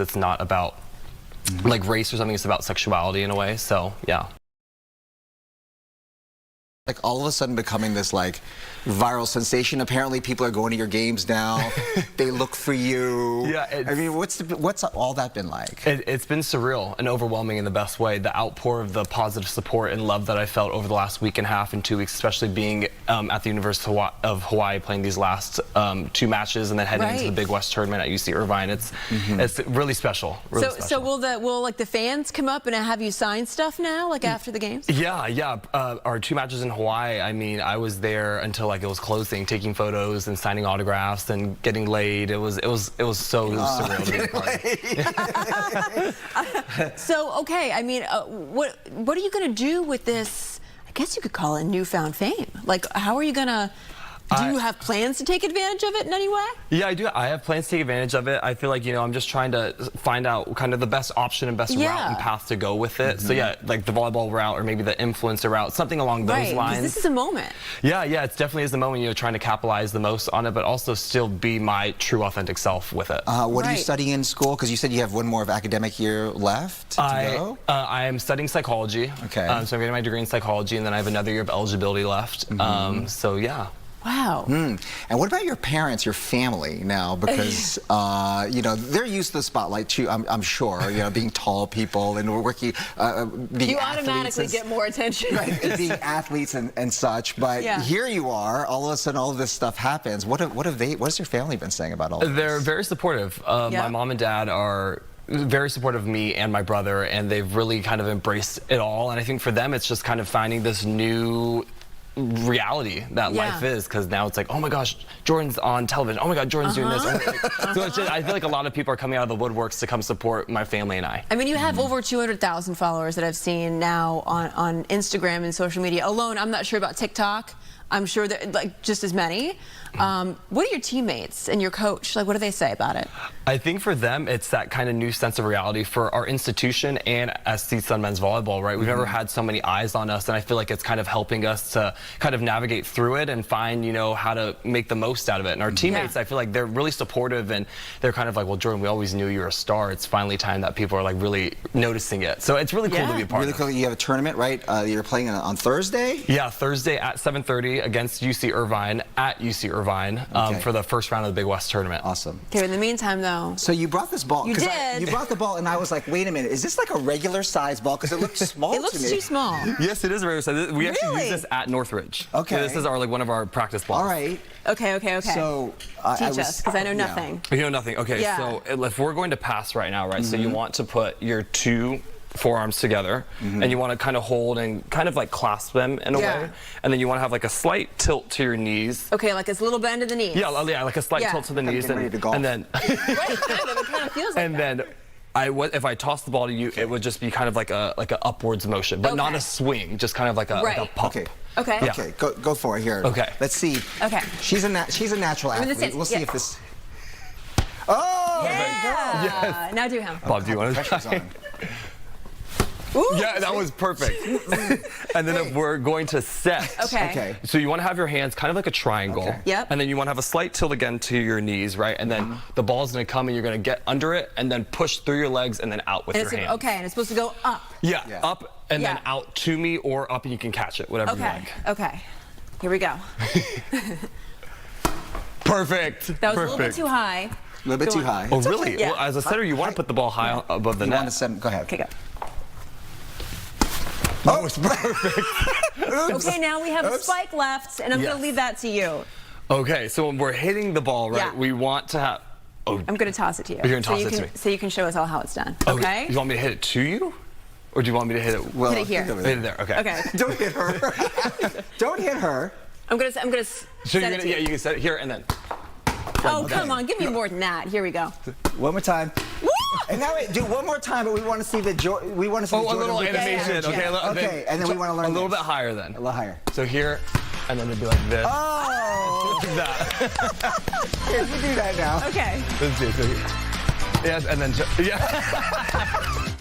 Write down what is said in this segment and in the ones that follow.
It's not about like race or something, it's about sexuality in a way, so yeah. Like all of a sudden becoming this like viral sensation. Apparently people are going to your games now. They look for you. Yeah, I mean, what's all that been like? It's been surreal and overwhelming in the best way. The outpour of the positive support and love that I felt over the last week and a half and 2 weeks, especially being at the University of Hawaii playing these last 2 matches and then heading into the Big West tournament at UC Irvine. It's really special. Really special. So will like the fans come up and have you sign stuff now, like after the games? Yeah. Our 2 matches in Hawaii, I mean, I was there until like it was closing, taking photos and signing autographs and getting laid. It was so surreal to be a part. So okay, I mean, what are you gonna do with this? I guess you could call it newfound fame. Like, how are you gonna? Do you have plans to take advantage of it in any way? Yeah, I do. I have plans to take advantage of it. I feel like, you know, I'm just trying to find out kind of the best option and best route and path to go with it. So yeah, like the volleyball route or maybe the influencer route, something along those lines. This is a moment. Yeah, it definitely is the moment, you know, trying to capitalize the most on it, but also still be my true authentic self with it. What are you studying in school? Because you said you have one more of academic year left to go. I am studying psychology. Okay. So I'm getting my degree in psychology, and then I have another year of eligibility left. So yeah. Wow. And what about your parents, your family now? Because, you know, they're used to the spotlight too, I'm sure, you know, being tall people and we're working, being You automatically get more attention. Right, and being athletes and such. But here you are, all of a sudden all of this stuff happens. What has your family been saying about all of this? They're very supportive. My mom and dad are very supportive of me and my brother, and they've really kind of embraced it all. And I think for them, it's just kind of finding this new reality that life is, because now it's like, oh my gosh, Jordan's on television, oh my god, Jordan's doing this. So it's just, I feel like a lot of people are coming out of the woodworks to come support my family and I mean, you have over 200,000 followers that I've seen now on Instagram and social media alone. I'm not sure about TikTok. I'm sure that like just as many. What are your teammates and your coach, like, what do they say about it? I think for them, it's that kind of new sense of reality for our institution and SC Sun Men's Volleyball, right? We've never had so many eyes on us, and I feel like it's kind of helping us to kind of navigate through it and find, you know, how to make the most out of it. And our teammates, I feel like they're really supportive, and they're kind of like, well, Jordan, we always knew you were a star. It's finally time that people are like really noticing it. So it's really cool to be a part of. Really cool. You have a tournament, right? You're playing on Thursday? Yeah, Thursday at 7:30 against UC Irvine at UC Irvine for the first round of the Big West tournament. Awesome. Okay, in the meantime, though. So you brought this ball. You did. You brought the ball, and I was like, wait a minute, is this like a regular size ball? Because it looks small to me. It looks too small. Yes, it is a regular size. We actually use this at Northridge. Okay. So this is our one of our practice balls. All right. Okay. So teach us, because I know nothing. You know nothing. Okay. So if we're going to pass right now, right? So you want to put your 2 forearms together, and you want to kind of hold and kind of like clasp them in a way, and then you want to have like a slight tilt to your knees. Okay, like a little bend to the knees. Yeah, like a slight tilt to the knees, and then it kind of feels like and then if I toss the ball to you, it would just be kind of like a upwards motion, but not a swing, just kind of like a pump. Okay, go for it here. Okay, let's see. Okay, she's a natural athlete. We'll see if this. Oh, yeah. Yes. Now do him. Bob, do you want to? Ooh, yeah, that was perfect. And then if we're going to set. Okay. So you want to have your hands kind of like a triangle. Okay. Yep. And then you want to have a slight tilt again to your knees, right? And then the ball's going to come and you're going to get under it and then push through your legs and then out with your hands. Okay, and it's supposed to go up. Yeah, up and then out to me, or up and you can catch it, whatever you like. Okay. Here we go. Perfect. That was a little bit too high. A little bit too high. Oh, really? Well, as a setter, you want to put the ball high above the net. Go ahead. Okay, go. Oh, it's perfect. Okay, now we have spike left, and I'm going to leave that to you. Okay, so when we're hitting the ball, right, we want to have... I'm going to toss it to you. You're going to toss it to me. So you can show us all how it's done, okay? You want me to hit it to you? Or do you want me to hit it? Hit it here. Hit it there, okay. Okay. Don't hit her. Don't hit her. I'm going to set it to you. Yeah, you can set it here and then... Oh, come on, give me more than that. Here we go. One more time. And now do one more time, but we want to see the we want to see a little animation. Okay, and then we want to learn a little bit higher then. A little higher. So here, and then it'd be like this. Oh! Like that. Here, you do that now. Okay. Let's do it. Yes, and then yeah.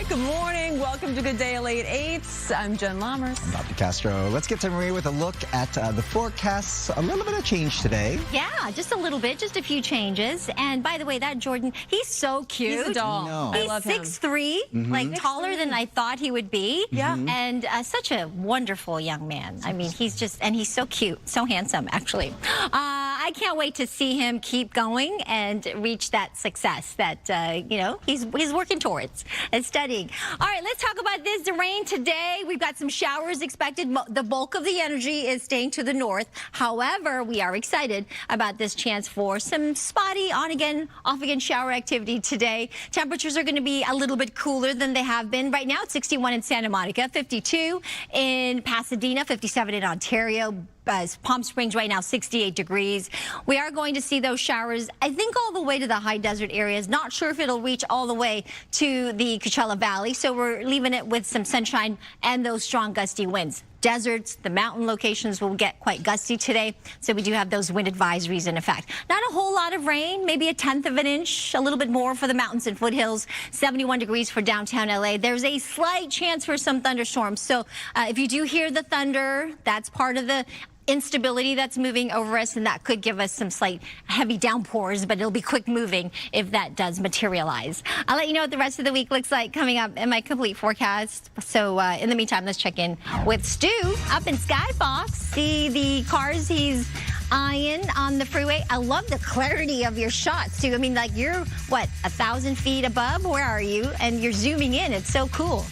right, good morning. Welcome to Good Day Late 8s. I'm Jen Lammers. I'm Bobby Castro. Let's get to Maria with a look at the forecasts. A little bit of change today. Yeah, just a little bit, just a few changes. And by the way, that Jordan, he's so cute. He's a doll. No. I He's love him. 6'3", like taller than I thought he would be. Yeah. And such a wonderful young man. I mean, he's so cute, so handsome, actually. I can't wait to see him keep going and reach that success that, you know, he's working towards and studying. All right, let's talk about this. The rain today. We've got some showers expected. The bulk of the energy is staying to the north. However, we are excited about this chance for some spotty on-again, off-again shower activity today. Temperatures are going to be a little bit cooler than they have been. Right now, it's 61 in Santa Monica, 52 in Pasadena, 57 in Ontario. Palm Springs right now, 68 degrees. We are going to see those showers, I think, all the way to the high desert areas. Not sure if it'll reach all the way to the Coachella Valley, so we're leaving it with some sunshine and those strong gusty winds. Deserts, the mountain locations will get quite gusty today, so we do have those wind advisories in effect. Not a whole lot of rain, maybe 1/10 of an inch, a little bit more for the mountains and foothills, 71 degrees for downtown LA. There's a slight chance for some thunderstorms, so if you do hear the thunder, that's part of the instability that's moving over us, and that could give us some slight heavy downpours, but it'll be quick moving if that does materialize. I'll let you know what the rest of the week looks like coming up in my complete forecast. So in the meantime, let's check in with Stu up in Skybox. See the cars he's eyeing on the freeway. I love the clarity of your shots, Stu. I mean, like, you're, what, 1,000 feet above? Where are you? And you're zooming in. It's so cool.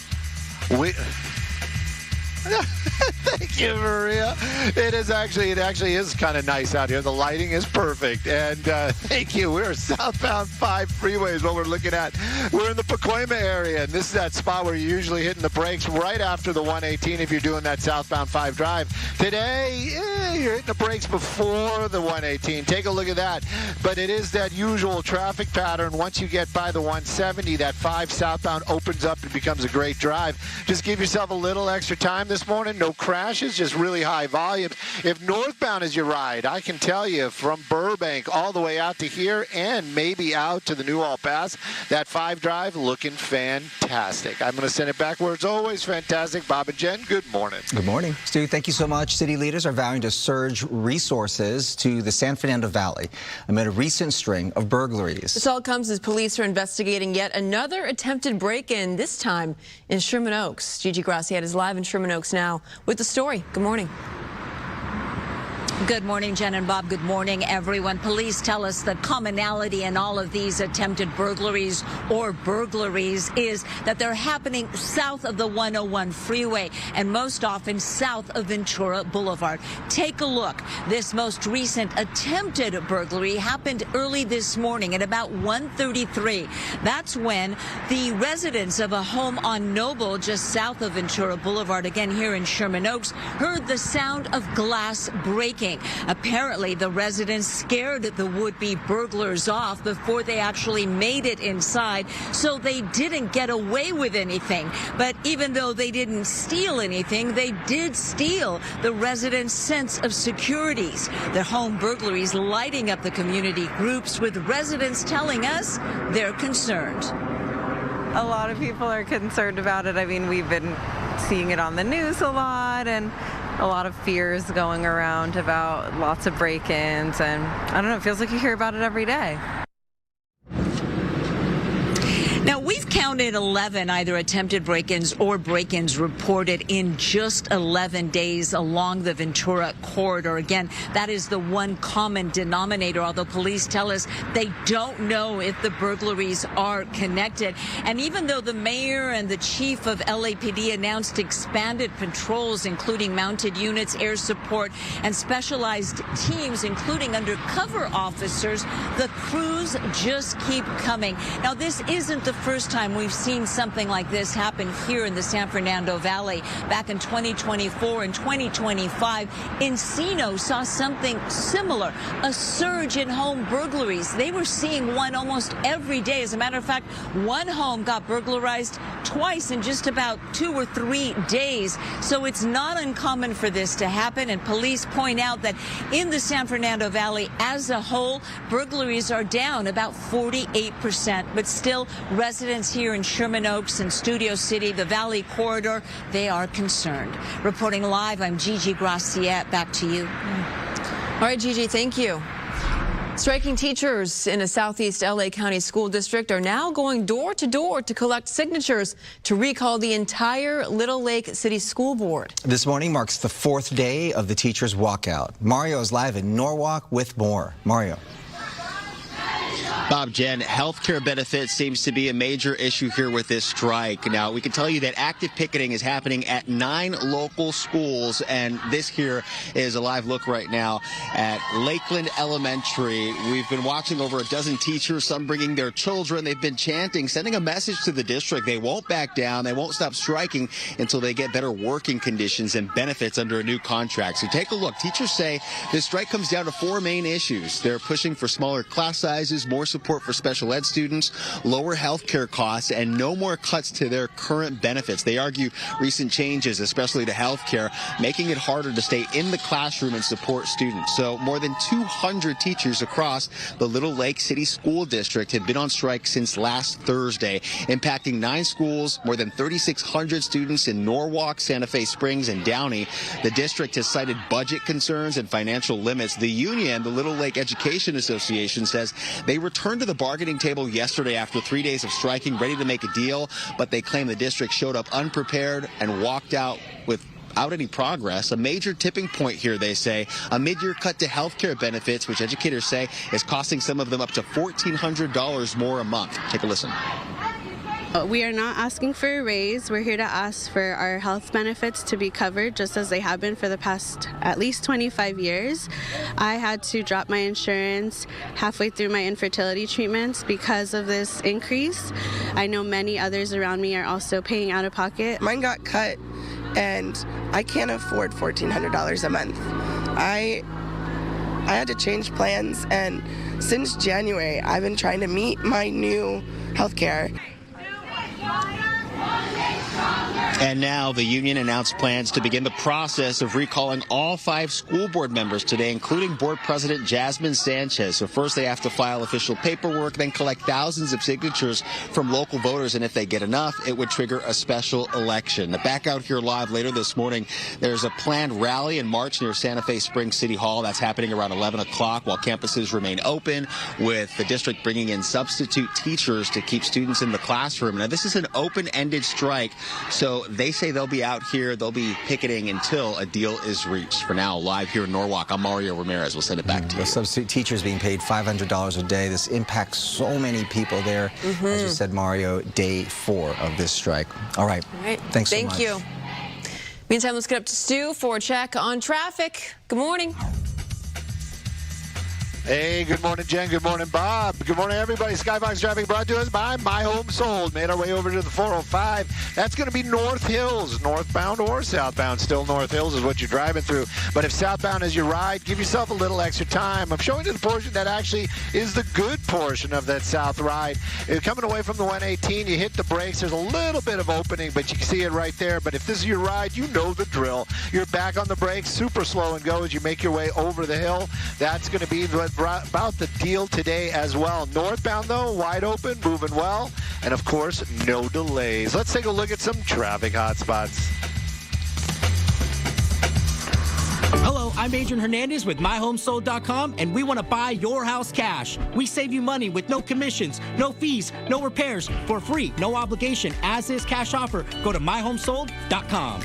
Thank you, Maria. It actually is kind of nice out here. The lighting is perfect. And thank you. We're southbound 5 freeway is what we're looking at. We're in the Pacoima area, and this is that spot where you're usually hitting the brakes right after the 118 if you're doing that southbound 5 drive. Today, you're hitting the brakes before the 118. Take a look at that. But it is that usual traffic pattern. Once you get by the 170, that 5 southbound opens up and becomes a great drive. Just give yourself a little extra time this morning. No crashes, just really high volumes. If northbound is your ride, I can tell you from Burbank all the way out to here and maybe out to the Newhall Pass, that 5 drive looking fantastic. I'm going to send it back where it's always fantastic. Bob and Jen, good morning. Good morning. Stu, thank you so much. City leaders are vowing to surge resources to the San Fernando Valley amid a recent string of burglaries. This all comes as police are investigating yet another attempted break-in, this time in Sherman Oaks. Gigi Graciette is live in Sherman Oaks now with the story. Good morning. Good morning, Jen and Bob. Good morning, everyone. Police tell us the commonality in all of these attempted burglaries or burglaries is that they're happening south of the 101 freeway and most often south of Ventura Boulevard. Take a look. This most recent attempted burglary happened early this morning at about 1:33. That's when the residents of a home on Noble just south of Ventura Boulevard, again here in Sherman Oaks, heard the sound of glass breaking. Apparently, the residents scared the would-be burglars off before they actually made it inside, so they didn't get away with anything. But even though they didn't steal anything, they did steal the residents' sense of securities. The home burglaries lighting up the community groups, with residents telling us they're concerned. A lot of people are concerned about it. I mean, we've been seeing it on the news a lot, and a lot of fears going around about lots of break-ins, and I don't know, it feels like you hear about it every day. Now, we've counted 11 either attempted break-ins or break-ins reported in just 11 days along the Ventura corridor. Again, that is the one common denominator, although police tell us they don't know if the burglaries are connected. And even though the mayor and the chief of LAPD announced expanded patrols, including mounted units, air support, and specialized teams, including undercover officers, the crews just keep coming. Now, this isn't the first time we've seen something like this happen here in the San Fernando Valley. Back in 2024 and 2025, Encino saw something similar, a surge in home burglaries. They were seeing one almost every day. As a matter of fact, one home got burglarized twice in just about 2 or 3 days. So it's not uncommon for this to happen. And police point out that in the San Fernando Valley as a whole, burglaries are down about 48%, but still Residents here in Sherman Oaks and Studio City, the Valley Corridor, they are concerned. Reporting live, I'm Gigi Graciette. Back to you. All right, Gigi, thank you. Striking teachers in a southeast LA County school district are now going door to door to collect signatures to recall the entire Little Lake City School Board. This morning marks the 4th day of the teachers' walkout. Mario is live in Norwalk with more. Mario. Bob, Jen, healthcare benefits seems to be a major issue here with this strike. Now, we can tell you that active picketing is happening at 9 local schools, and this here is a live look right now at Lakeland Elementary. We've been watching over a dozen teachers, some bringing their children. They've been chanting, sending a message to the district. They won't back down. They won't stop striking until they get better working conditions and benefits under a new contract. So take a look. Teachers say this strike comes down to 4 main issues. They're pushing for smaller class sizes, more support for special ed students, lower health care costs, and no more cuts to their current benefits. They argue recent changes, especially to health care, making it harder to stay in the classroom and support students. So more than 200 teachers across the Little Lake City School District have been on strike since last Thursday, impacting 9 schools, more than 3,600 students in Norwalk, Santa Fe Springs, and Downey. The district has cited budget concerns and financial limits. The union, the Little Lake Education Association, says they returned to the bargaining table yesterday after 3 days of striking, ready to make a deal, but they claim the district showed up unprepared and walked out without any progress. A major tipping point here, they say, a mid-year cut to health care benefits, which educators say is costing some of them up to $1,400 more a month. Take a listen. We are not asking for a raise. We're here to ask for our health benefits to be covered just as they have been for the past at least 25 years. I had to drop my insurance halfway through my infertility treatments because of this increase. I know many others around me are also paying out of pocket. Mine got cut and I can't afford $1,400 a month. I had to change plans, and since January I've been trying to meet my new health care. And now the union announced plans to begin the process of recalling all 5 school board members today, including board president Jasmine Sanchez. So first they have to file official paperwork, then collect thousands of signatures from local voters. And if they get enough, it would trigger a special election. Now, back out here live later this morning, there's a planned rally and march near Santa Fe Springs City Hall. That's happening around 11 o'clock while campuses remain open, with the district bringing in substitute teachers to keep students in the classroom. Now, this is an open-ended strike, so they say they'll be out here, they'll be picketing until a deal is reached. For now, live here in Norwalk, I'm Mario Ramirez. We'll send it back to you. The substitute teachers being paid $500 a day. This impacts so many people there. As you said, Mario, day 4 of this strike. All right. Thanks so much. Thank you. Meantime, let's get up to Stu for a check on traffic. Good morning. Hey, good morning, Jen. Good morning, Bob. Good morning, everybody. Skybox traffic brought to us by My Home Sold. Made our way over to the 405. That's going to be North Hills, northbound or southbound. Still North Hills is what you're driving through. But if southbound is your ride, give yourself a little extra time. I'm showing you the portion that actually is the good portion of that south ride. Coming away from the 118, you hit the brakes. There's a little bit of opening, but you can see it right there. But if this is your ride, you know the drill. You're back on the brakes, super slow and go as you make your way over the hill. That's going to be about the deal today as well. Northbound, though, wide open, moving well, and of course, no delays. Let's take a look at some traffic hotspots. Hello, I'm Adrian Hernandez with MyHomeSold.com, and we want to buy your house cash. We save you money with no commissions, no fees, no repairs, for free, no obligation, as is cash offer. Go to MyHomeSold.com.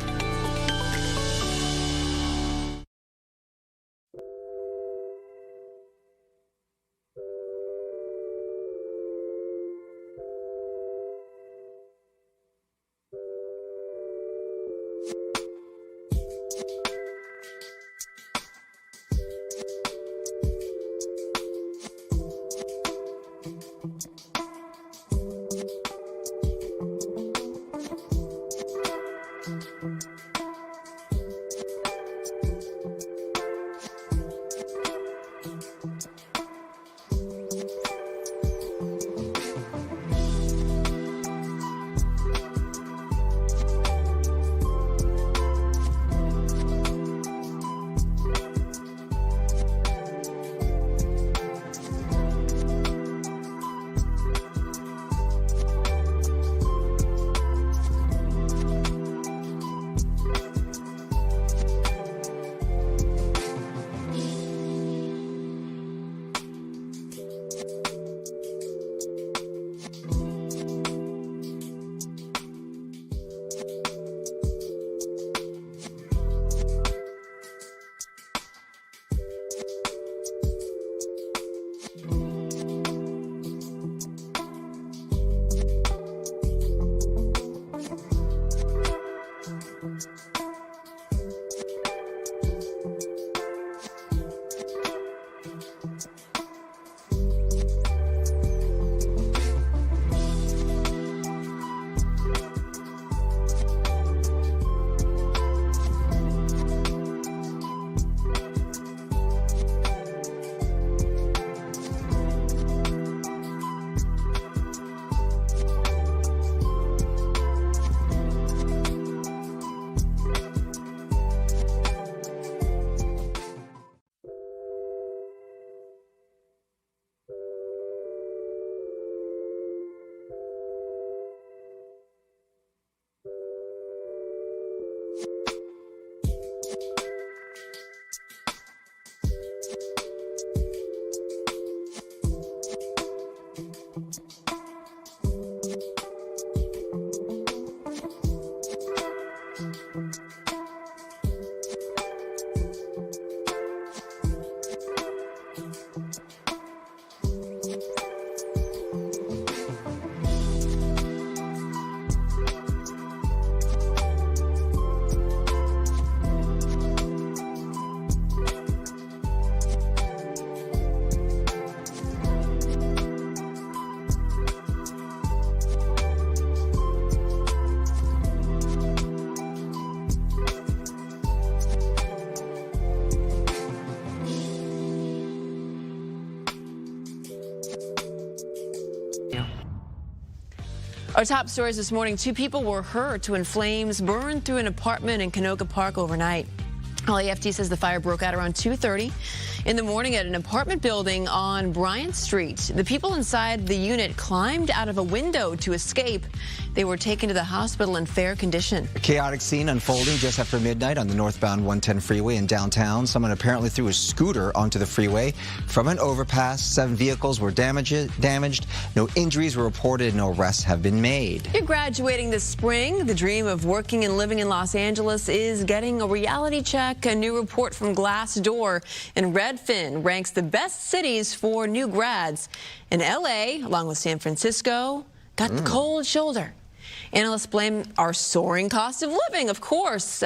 Our top stories this morning, 2 people were hurt when flames burned through an apartment in Canoga Park overnight. LAFD says the fire broke out around 2:30 in the morning at an apartment building on Bryant Street. The people inside the unit climbed out of a window to escape. They were taken to the hospital in fair condition. A chaotic scene unfolding just after midnight on the northbound 110 freeway in downtown. Someone apparently threw a scooter onto the freeway from an overpass. 7 vehicles were damaged. No injuries were reported. No arrests have been made. You're graduating this spring. The dream of working and living in Los Angeles is getting a reality check. A new report from Glassdoor in Redfin ranks the best cities for new grads. And LA, along with San Francisco, got the cold shoulder. Analysts blame our soaring cost of living, of course,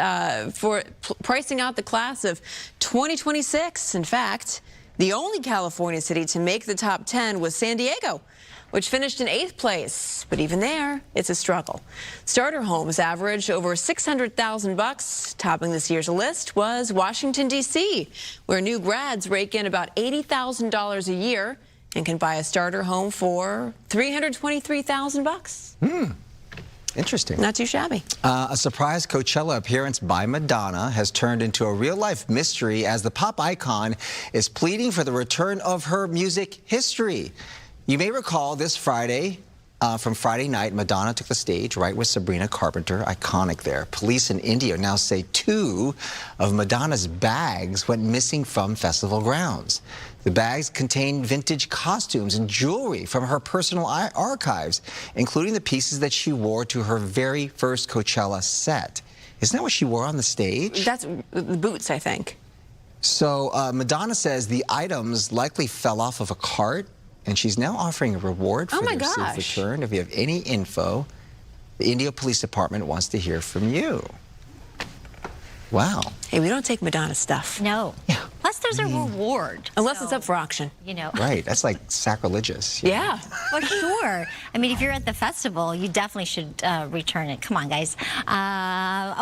for pricing out the class of 2026. In fact, the only California city to make the top 10 was San Diego, which finished in 8th place. But even there, it's a struggle. Starter homes average over $600,000. Topping this year's list was Washington, D.C., where new grads rake in about $80,000 a year and can buy a starter home for $323,000. Interesting. Not too shabby. A surprise Coachella appearance by Madonna has turned into a real-life mystery as the pop icon is pleading for the return of her music history. You may recall this Friday, from Friday night, Madonna took the stage right with Sabrina Carpenter, iconic there. Police in India now say 2 of Madonna's bags went missing from festival grounds. The bags contain vintage costumes and jewelry from her personal archives, including the pieces that she wore to her very first Coachella set. Isn't that what she wore on the stage? That's the boots, I think. So Madonna says the items likely fell off of a cart, and she's now offering a reward for their safe return. If you have any info, the India Police Department wants to hear from you. Wow. Hey, we don't take Madonna stuff. No. Yeah. Plus, there's a reward. Unless it's up for auction. You know. Right. That's like sacrilegious. Yeah. Well, sure. I mean, if you're at the festival, you definitely should return it. Come on, guys.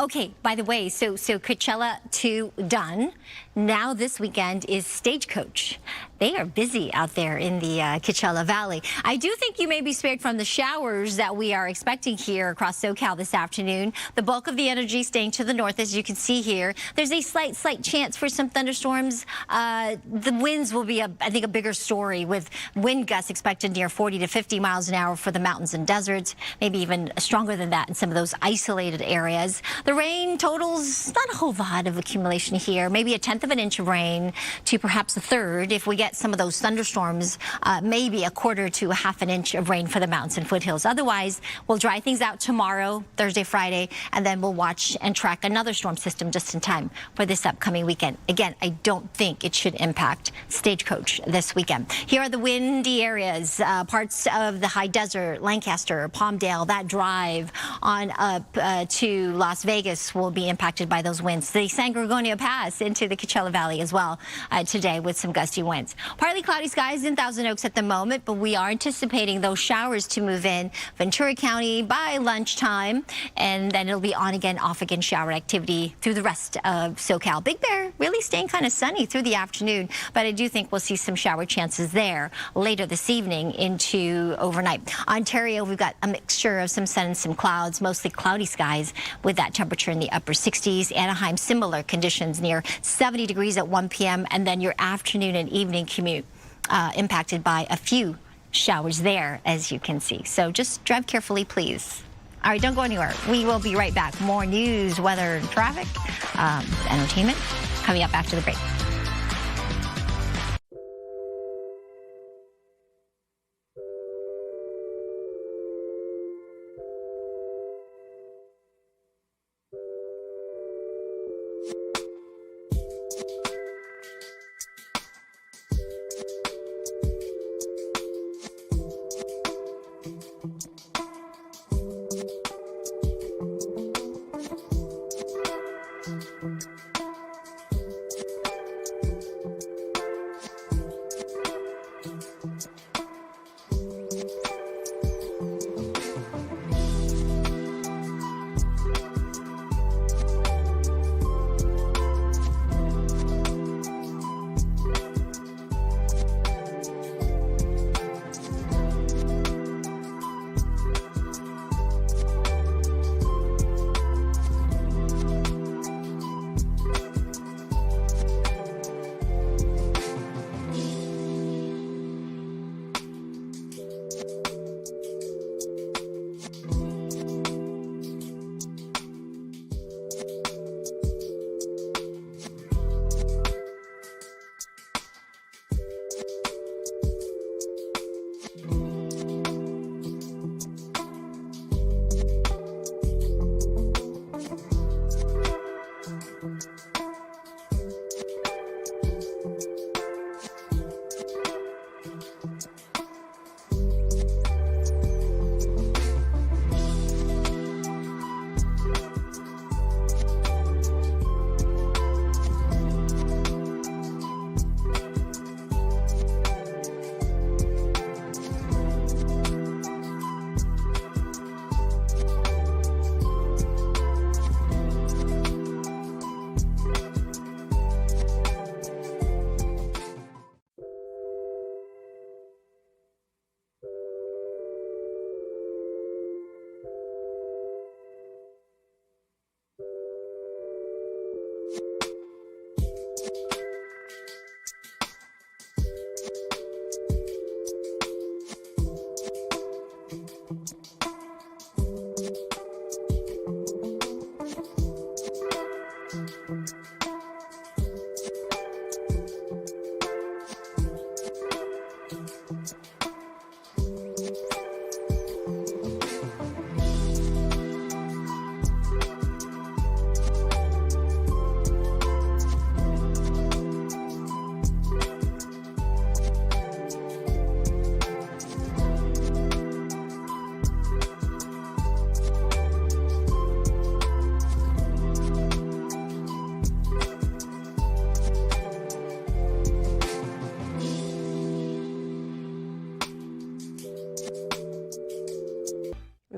Okay, by the way, so Coachella 2 done. Now this weekend is Stagecoach. They are busy out there in the Coachella Valley. I do think you may be spared from the showers that we are expecting here across SoCal this afternoon. The bulk of the energy staying to the north, as you can see here. There's a slight chance for some thunderstorms. The winds will be, I think, a bigger story, with wind gusts expected near 40 to 50 miles an hour for the mountains and deserts, maybe even stronger than that in some of those isolated areas. The rain totals, not a whole lot of accumulation here, maybe 1/10 of an inch of rain to perhaps 1/3. If we get some of those thunderstorms, maybe 1/4 to 1/2 an inch of rain for the mountains and foothills. Otherwise, we'll dry things out tomorrow, Thursday, Friday, and then we'll watch and track another storm system just in time for this upcoming weekend. Again, I don't think it should impact Stagecoach this weekend. Here are the windy areas, parts of the high desert, Lancaster, Palmdale, that drive on up to Las Vegas will be impacted by those winds. The San Gorgonio Pass into the Coachella Valley as well today with some gusty winds. Partly cloudy skies in Thousand Oaks at the moment, but we are anticipating those showers to move in Ventura County by lunchtime, and then it'll be on again, off again shower activity through the rest of SoCal. Big Bear really staying kind of sunny through the afternoon, but I do think we'll see some shower chances there later this evening into overnight. Ontario, we've got a mixture of some sun and some clouds, mostly cloudy skies with that temperature in the upper 60s. Anaheim, similar conditions near 70 degrees at 1 p.m. and then your afternoon and evening commute impacted by a few showers there, as you can see. So just drive carefully, please. All right, don't go anywhere. We will be right back. More news, weather, and traffic, entertainment coming up after the break.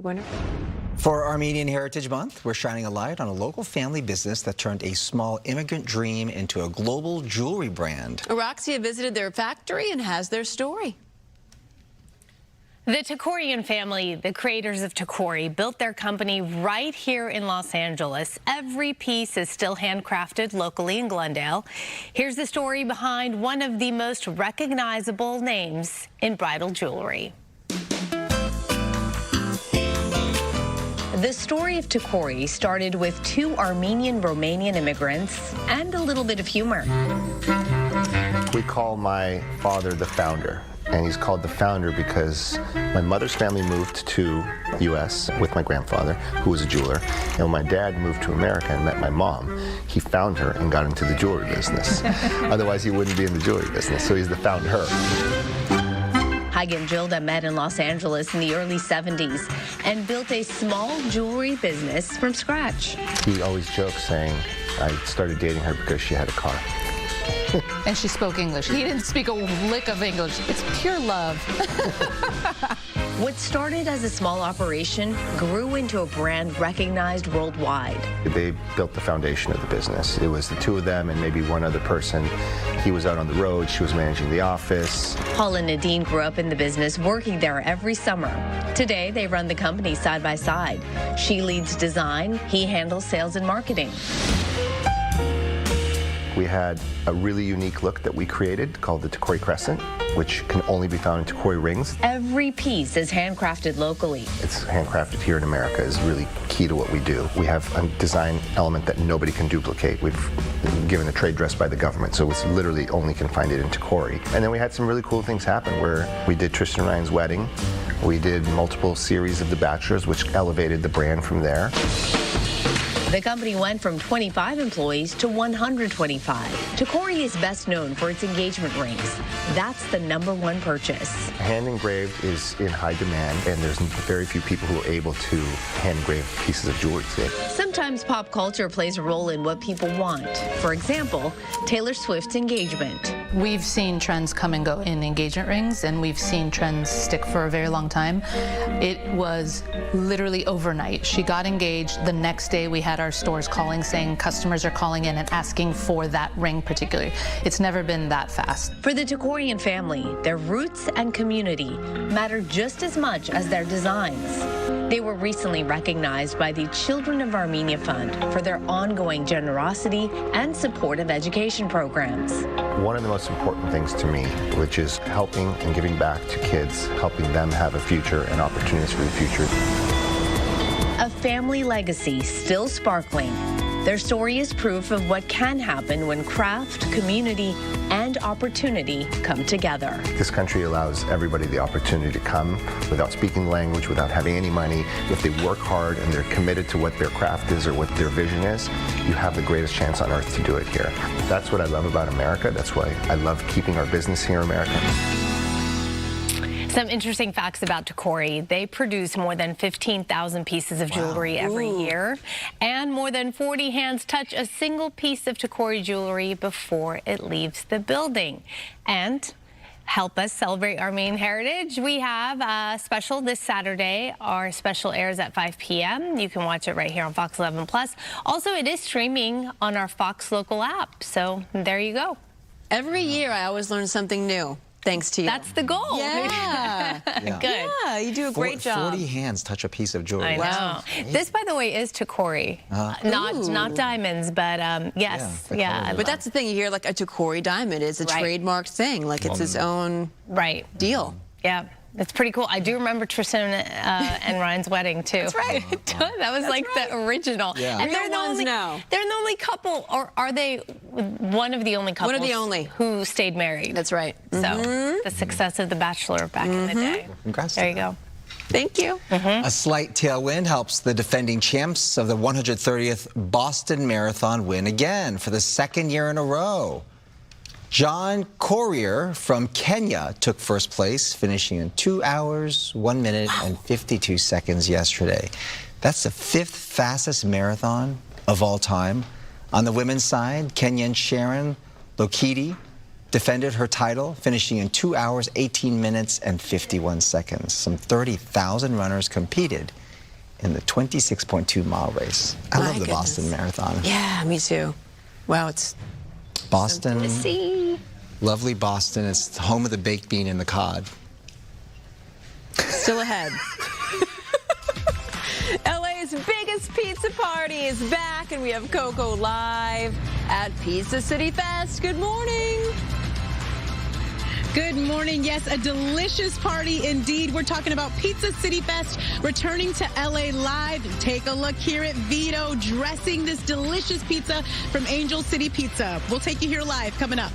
winner. For Armenian Heritage Month, we're shining a light on a local family business that turned a small immigrant dream into a global jewelry brand. Roxia visited their factory and has their story. The Tacori family, the creators of Tacori, built their company right here in Los Angeles. Every piece is still handcrafted locally in Glendale. Here's the story behind one of the most recognizable names in bridal jewelry. The story of Tacori started with two Armenian-Romanian immigrants and a little bit of humor. We call my father the founder. And he's called the founder because my mother's family moved to the U.S. with my grandfather, who was a jeweler. And when my dad moved to America and met my mom, he found her and got into the jewelry business. Otherwise, he wouldn't be in the jewelry business. So he's the founder. Heige and Gilda met in Los Angeles in the early 70s and built a small jewelry business from scratch. He always jokes saying, I started dating her because she had a car. And she spoke English. He didn't speak a lick of English. It's pure love. What started as a small operation grew into a brand recognized worldwide. They built the foundation of the business. It was the two of them and maybe one other person. He was out on the road. She was managing the office. Paul and Nadine grew up in the business, working there every summer. Today, they run the company side by side. She leads design. He handles sales and marketing. We had a really unique look that we created called the Tacori Crescent, which can only be found in Tacori rings. Every piece is handcrafted locally. It's handcrafted here in America is really key to what we do. We have a design element that nobody can duplicate. We've given a trade dress by the government, so it's literally only can find it in Tacori. And then we had some really cool things happen where we did Tristan and Ryan's wedding. We did multiple series of The Bachelors, which elevated the brand from there. The company went from 25 employees to 125. Tacori is best known for its engagement rings. That's the #1 purchase. Hand engraved is in high demand, and there's very few people who are able to hand engrave pieces of jewelry today. Sometimes pop culture plays a role in what people want. For example, Taylor Swift's engagement. We've seen trends come and go in engagement rings, and we've seen trends stick for a very long time. It was literally overnight. She got engaged. The next day, we had our stores calling, saying customers are calling in and asking for that ring particularly. It's never been that fast. For the Tacorian family, their roots and community matter just as much as their designs. They were recently recognized by the Children of Armenia Fund for their ongoing generosity and support of education programs. One of the most important things to me, which is helping and giving back to kids, helping them have a future and opportunities for the future. A family legacy still sparkling. Their story is proof of what can happen when craft, community, and opportunity come together. This country allows everybody the opportunity to come without speaking the language, without having any money. If they work hard and they're committed to what their craft is or what their vision is, you have the greatest chance on earth to do it here. That's what I love about America. That's why I love keeping our business here in America. Some interesting facts about Tacori. They produce more than 15,000 pieces of jewelry every year, and more than 40 hands touch a single piece of Tacori jewelry before it leaves the building. And help us celebrate Armenian heritage, we have a special this Saturday. Our special airs at 5 p.m. You can watch it right here on Fox 11+. Also, it is streaming on our Fox local app, so there you go. Every year, I always learn something new. Thanks to you. That's the goal. Yeah. Good. Yeah, you do a great job. 40 hands touch a piece of jewelry. I know. Wow. This, by the way, is Tacori. Not diamonds, but yes. Yeah. But that's the thing. You hear like a Tacori diamond is a trademarked thing. Like it's its own deal. Yeah. It's pretty cool. I do remember Tristan and Ryan's wedding, too. That's right. That was the original. Yeah. And they're the only couple, or are they one of the only couples? One of the only. Who stayed married. That's right. So the success of The Bachelor back in the day. Congrats. There you go. Thank you. A slight tailwind helps the defending champs of the 130th Boston Marathon win again for the second year in a row. John Courier from Kenya took first place, finishing in 2 hours, 1 minute, and 52 seconds yesterday. That's the 5th fastest marathon of all time. On the women's side, Kenyan Sharon Lokiti defended her title, finishing in 2 hours, 18 minutes, and 51 seconds. Some 30,000 runners competed in the 26.2-mile race. I love the Boston Marathon. Yeah, me too. Wow, it's Boston. to see. Lovely Boston. It's the home of the baked bean and the cod. Still ahead. LA's biggest pizza party is back, and we have Coco live at Pizza City Fest. Good morning. Good morning. Yes, a delicious party indeed. We're talking about Pizza City Fest returning to LA live. Take a look here at Vito dressing this delicious pizza from Angel City Pizza. We'll take you here live coming up.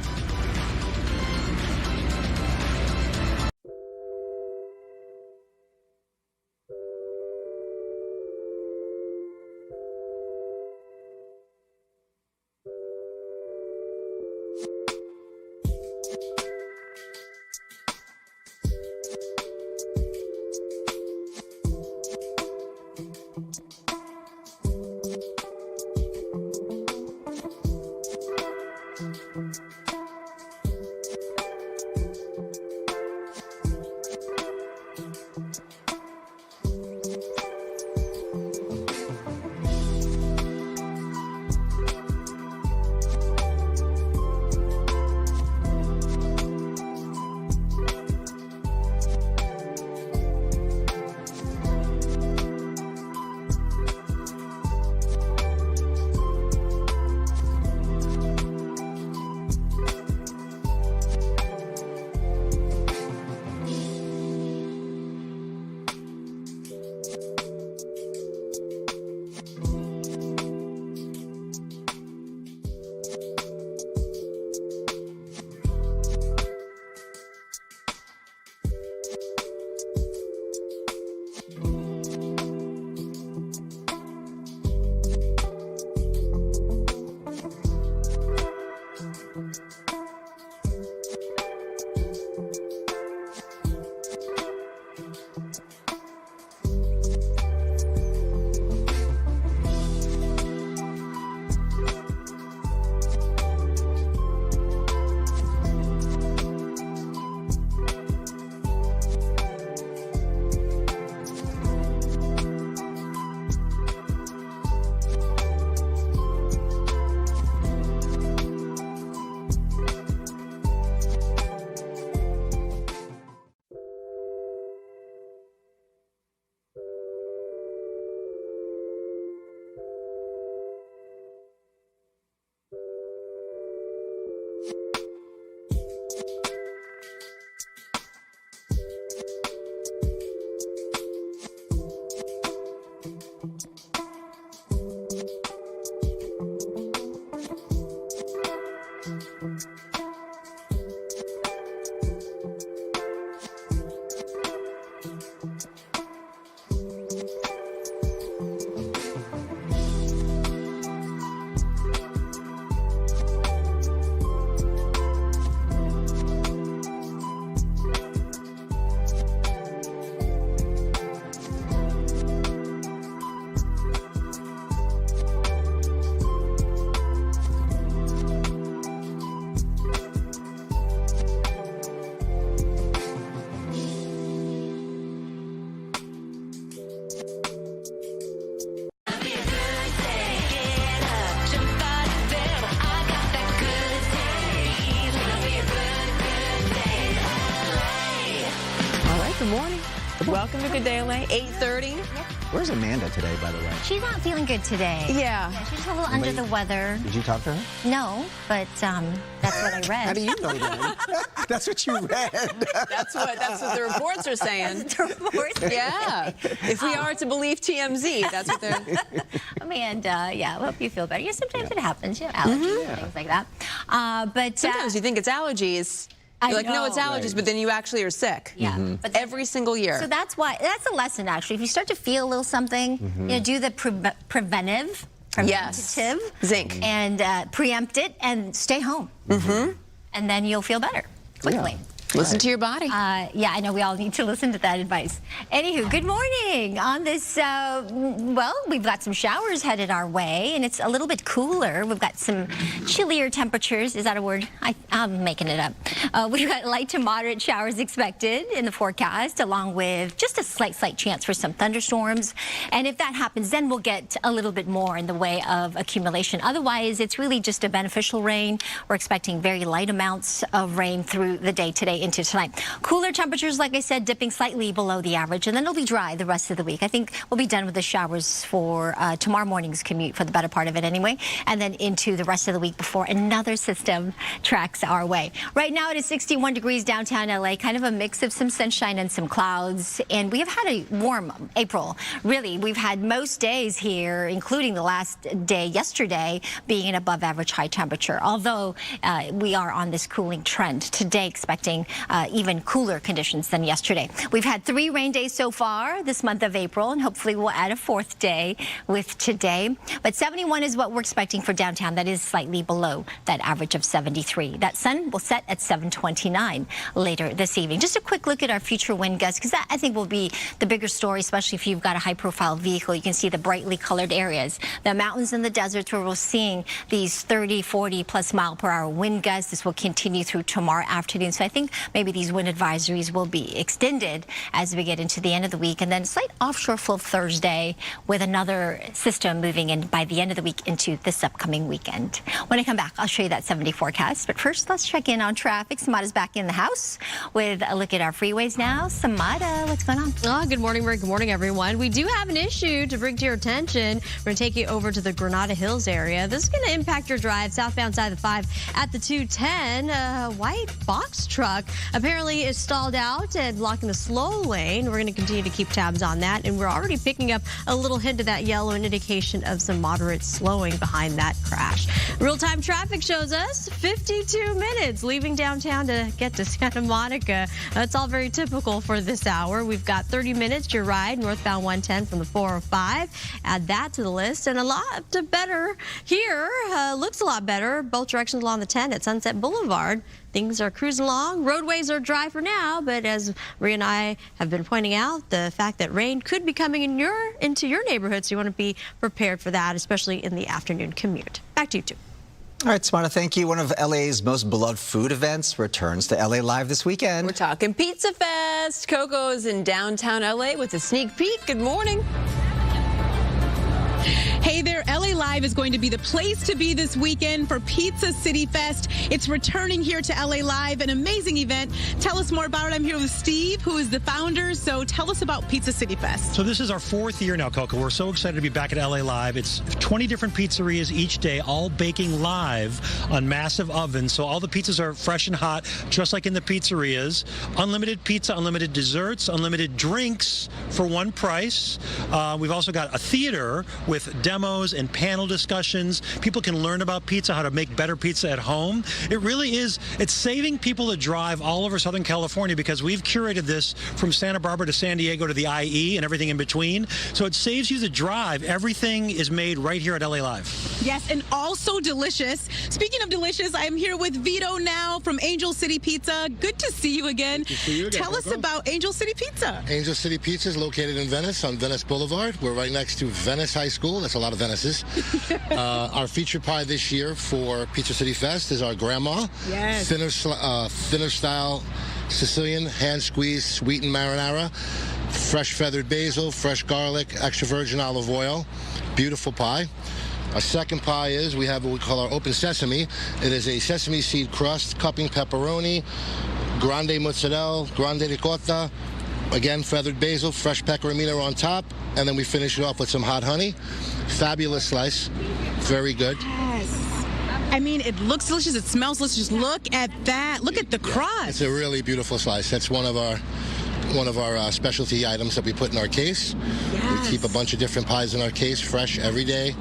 Good morning. Welcome to Good Day LA, 8:30. Where's Amanda today, by the way? She's not feeling good today. Yeah. She's a little under the weather. Did you talk to her? No, but that's what I read. How do you know that? That's what you read. That's what the reports are saying. That's what the reports are Yeah. If we are to believe TMZ, that's what they're... Amanda, yeah, I hope you feel better. Yeah, sometimes it happens, you know, allergies and things like that. But sometimes you think it's allergies. You're like, no, it's allergies, but then you actually are sick. Yeah. But every single year. So that's a lesson, actually. If you start to feel a little something, you know, do the preventative, zinc, and preempt it and stay home. And then you'll feel better quickly. Yeah. Listen to your body. Yeah, I know we all need to listen to that advice. Anywho, good morning. On this, well, we've got some showers headed our way, and it's a little bit cooler. We've got some chillier temperatures. Is that a word? I'm making it up. We've got light to moderate showers expected in the forecast, along with just a slight chance for some thunderstorms. And if that happens, then we'll get a little bit more in the way of accumulation. Otherwise, it's really just a beneficial rain. We're expecting very light amounts of rain through the day today into tonight. Cooler temperatures, like I said, dipping slightly below the average, and then it'll be dry the rest of the week. I think we'll be done with the showers for tomorrow morning's commute for the better part of it anyway, and then into the rest of the week before another system tracks our way. Right now it is 61 degrees downtown LA, kind of a mix of some sunshine and some clouds, and we have had a warm April. Really, we've had most days here, including the last day yesterday, being an above average high temperature, although we are on this cooling trend today, expecting even cooler conditions than yesterday. We've had 3 rain days so far this month of April, and hopefully we'll add a 4th day with today. But 71 is what we're expecting for downtown. That is slightly below that average of 73. That sun will set at 7:29 later this evening. Just a quick look at our future wind gusts, because that, I think, will be the bigger story, especially if you've got a high-profile vehicle. You can see the brightly colored areas, the mountains and the deserts, where we're seeing these 30, 40+ mile-per-hour wind gusts. This will continue through tomorrow afternoon. So I think maybe these wind advisories will be extended as we get into the end of the week, and then slight offshore flow Thursday with another system moving in by the end of the week into this upcoming weekend. When I come back, I'll show you that 70 forecast. But first, let's check in on traffic. Samada's back in the house with a look at our freeways now. Samada, what's going on? Good morning, Rick. Good morning, everyone. We do have an issue to bring to your attention. We're going to take you over to the Granada Hills area. This is going to impact your drive southbound side of the 5 at the 210. A white box truck apparently is stalled out and blocking the slow lane. We're going to continue to keep tabs on that, and we're already picking up a little hint of that yellow, an indication of some moderate slowing behind that crash. Real-time traffic shows us 52 minutes leaving downtown to get to Santa Monica. That's all very typical for this hour. We've got 30 minutes to ride northbound 110 from the 405. Add that to the list, and a lot better here. Looks a lot better both directions along the 10 at Sunset Boulevard. Things are cruising along. Roadways are dry for now, but as Maria and I have been pointing out, the fact that rain could be coming into your neighborhood, so you want to be prepared for that, especially in the afternoon commute. Back to you, too. All right, Samana, thank you. One of LA's most beloved food events returns to LA Live this weekend. We're talking Pizza Fest. Coco's in downtown LA with a sneak peek. Good morning. Hey there, LA Live is going to be the place to be this weekend for Pizza City Fest. It's returning here to LA Live, an amazing event. Tell us more about it. I'm here with Steve, who is the founder. So tell us about Pizza City Fest. So this is our 4th year now, Coco. We're so excited to be back at LA Live. It's 20 different pizzerias each day, all baking live on massive ovens. So all the pizzas are fresh and hot, just like in the pizzerias. Unlimited pizza, unlimited desserts, unlimited drinks for one price. We've also got a theater with demos and panel discussions. People can learn about pizza, how to make better pizza at home. It really is, it's saving people to drive all over Southern California, because we've curated this from Santa Barbara to San Diego to the IE and everything in between. So it saves you the drive. Everything is made right here at LA Live. Yes, and also delicious. Speaking of delicious, I'm here with Vito now from Angel City Pizza. Good to see you again. Good to see you again. Tell us about Angel City Pizza. Angel City Pizza is located in Venice on Venice Boulevard. We're right next to Venice High School. That's a lot of Venices. Our featured pie this year for Pizza City Fest is our grandma. Yes. Thinner style Sicilian, hand squeezed, sweetened marinara, fresh feathered basil, fresh garlic, extra virgin olive oil. Beautiful pie. Our second pie is, we have what we call our open sesame. It is a sesame seed crust, cupping pepperoni, grande mozzarella, grande ricotta, again, feathered basil, fresh pecorino on top, and then we finish it off with some hot honey. Fabulous slice. Very good. Yes. I mean, it looks delicious. It smells delicious. Look at that. Look at the crust. It's a really beautiful slice. That's one of our specialty items that we put in our case. Yes. We keep a bunch of different pies in our case, fresh every day.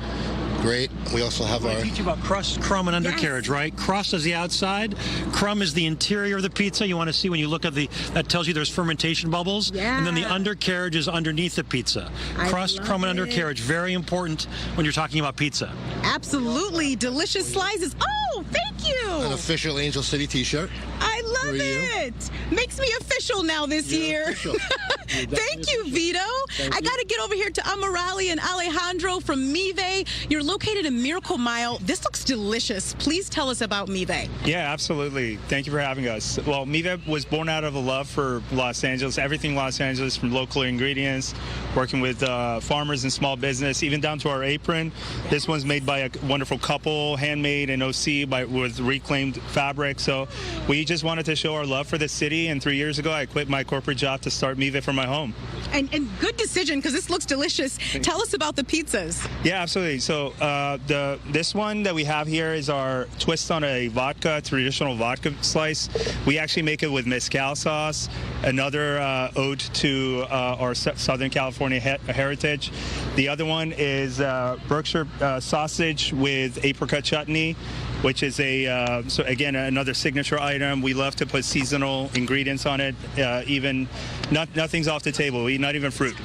Great. We also have I teach you about crust, crumb, and undercarriage, right? Crust is the outside. Crumb is the interior of the pizza. You want to see when you look at that tells you there's fermentation bubbles. Yeah. And then the undercarriage is underneath the pizza. Crust, crumb, and undercarriage. Very important when you're talking about pizza. Absolutely. Delicious slices. Oh, thank you. An official Angel City t-shirt. I love for you. It makes me official now this year. Thank you, Vito. I got to get over here to Amirali and Alejandro from Mive. You're located in Miracle Mile. This looks delicious. Please tell us about Mive. Yeah, absolutely. Thank you for having us. Well, Mive was born out of a love for Los Angeles, everything Los Angeles, from local ingredients, working with farmers and small business, even down to our apron. This one's made by a wonderful couple, handmade in OC with reclaimed fabric. So we just wanted to show our love for the city, and 3 years ago I quit my corporate job to start Mive for my home. And good decision, because this looks delicious. Tell us about the pizzas. Yeah, absolutely. So this one that we have here is our twist on a traditional vodka slice. We actually make it with mezcal sauce, another ode to our Southern California heritage. The other one is Berkshire sausage with apricot chutney, which is so again, another signature item. We love to put seasonal ingredients on it. Even nothing's off the table. We eat not even fruit.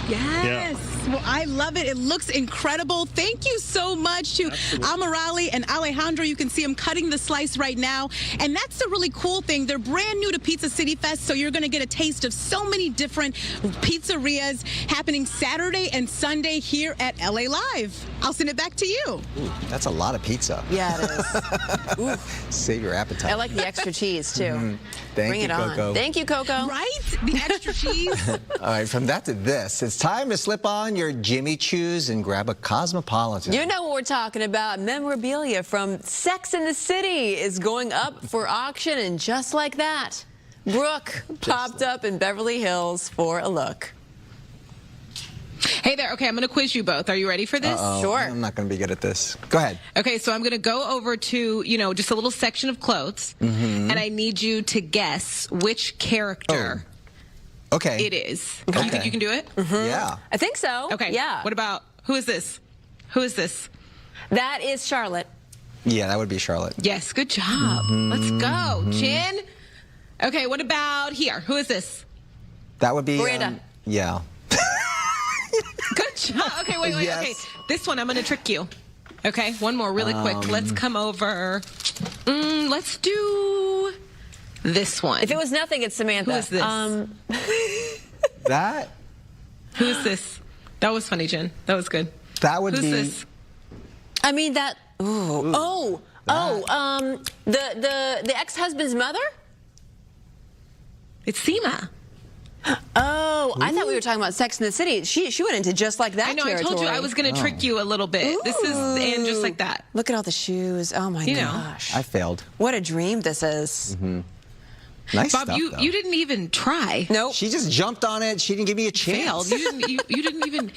Yes. Yeah. Well, I love it. It looks incredible. Thank you so much to Amirali and Alejandro. You can see them cutting the slice right now. And that's the really cool thing. They're brand new to Pizza City Fest, so you're going to get a taste of so many different pizzerias happening Saturday and Sunday here at LA Live. I'll send it back to you. Ooh, that's a lot of pizza. Yeah, it is. Save your appetite. I like the extra cheese, too. Mm-hmm. Thank you, Coco. Thank you, Coco. Right? The extra cheese. All right, from that to this, it's time to slip on your Jimmy Choos and grab a Cosmopolitan. You know what we're talking about. Memorabilia from Sex and the City is going up for auction, and just like that, Brooke popped up in Beverly Hills for a look. Hey there. Okay, I'm going to quiz you both. Are you ready for this? Sure. I'm not going to be good at this. Go ahead. Okay, so I'm going to go over to, just a little section of clothes, and I need you to guess which character it is. Okay. You think you can do it? Yeah. I think so. Okay. Yeah. What about, who is this? Who is this? That is Charlotte. Yeah, that would be Charlotte. Yes, good job. Let's go. Chin. Okay, what about here? Who is this? That would be... Miranda. Yeah. Good job. Okay, wait. Yes. Okay, this one I'm going to trick you. Okay, one more really quick. Let's come over. Let's do this one. If it was nothing, it's Samantha. Who is this? That? Who is this? That was funny, Jen. That was good. That would Who's be... this? I mean, that... the ex-husband's mother? It's Seema. Oh, I thought we were talking about Sex and the City. She went into just like that. I know. territory. I told you I was going to trick you a little bit. This is and just like that. Look at all the shoes. Oh my gosh. I failed. What a dream this is. Nice Bob, stuff, you though. didn't even try. Nope. She just jumped on it. She didn't give me a chance. Failed. You didn't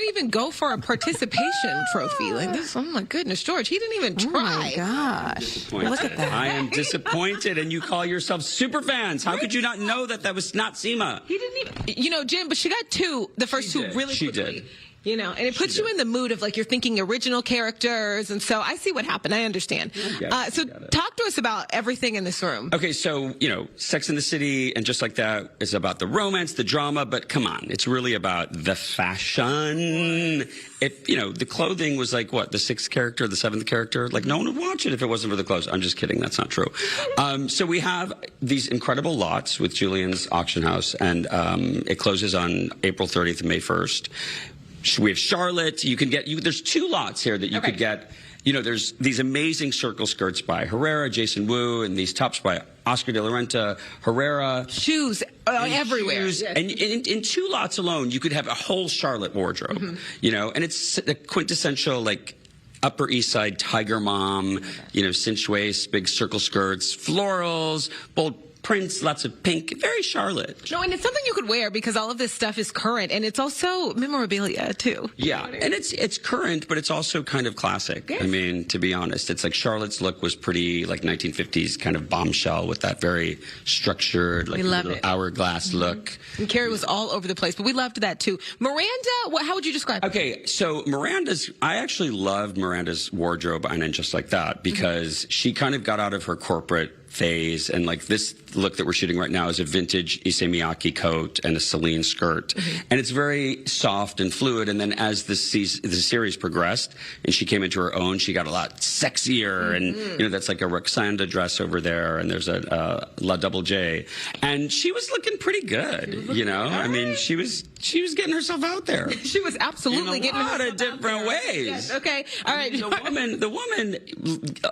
even go for a participation trophy like this. Oh my goodness, George, he didn't even try. Oh my gosh. Look at that. I am disappointed, and you call yourselves super fans. How could you not know that that was not Seema? He didn't even, Jim, but she got the first two really She quickly. did. And it puts you in the mood of like you're thinking original characters, and so I see what happened. I understand. So talk to us about everything in this room. Okay, so, Sex and the City and just like that is about the romance, the drama, but come on, it's really about the fashion. If, the clothing was like, what, the sixth character, the seventh character? Like, no one would watch it if it wasn't for the clothes. I'm just kidding. That's not true. So we have these incredible lots with Julian's auction house, and it closes on April 30th and May 1st. We have Charlotte. You can get there's two lots here that you could get. There's these amazing circle skirts by Herrera, Jason Wu, and these tops by Oscar de la Renta, Herrera. Shoes everywhere. Shoes. And in two lots alone, you could have a whole Charlotte wardrobe. And it's a quintessential, like, Upper East Side tiger mom, cinch waist, big circle skirts, florals, bold prints, lots of pink, very Charlotte. No, and it's something you could wear because all of this stuff is current, and it's also memorabilia too. Yeah, and it's current, but it's also kind of classic. Yes. I mean, to be honest, it's like Charlotte's look was pretty like 1950s kind of bombshell with that very structured, like little hourglass look. And Carrie was all over the place, but we loved that too. Miranda, how would you describe it? Okay, so I actually loved Miranda's wardrobe and then just like that because she kind of got out of her corporate phase. And like this look that we're shooting right now is a vintage Issey Miyake coat and a Celine skirt. And it's very soft and fluid. And then as the series progressed and she came into her own, she got a lot sexier. And, you know, that's like a Roxanda dress over there. And there's a La Double J. And she was looking pretty good, you know? I mean, she was getting herself out there. She was absolutely in getting a lot herself of different ways. Yes, okay, all right. The woman,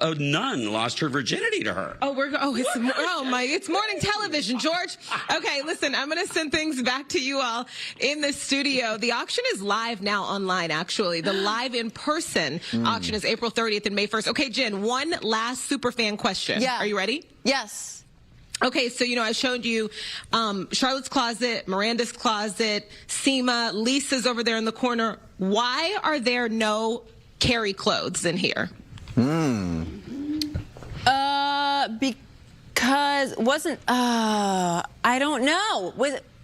a nun lost her virginity to her. It's morning television, George. Okay, listen, I'm going to send things back to you all in the studio. The auction is live now online, actually. The live in-person auction is April 30th and May 1st. Okay, Jen, one last superfan question. Yeah. Are you ready? Yes. Okay, so, you know, I showed you Charlotte's closet, Miranda's closet, Seema, Lisa's over there in the corner. Why are there no Carrie clothes in here? Because I don't know.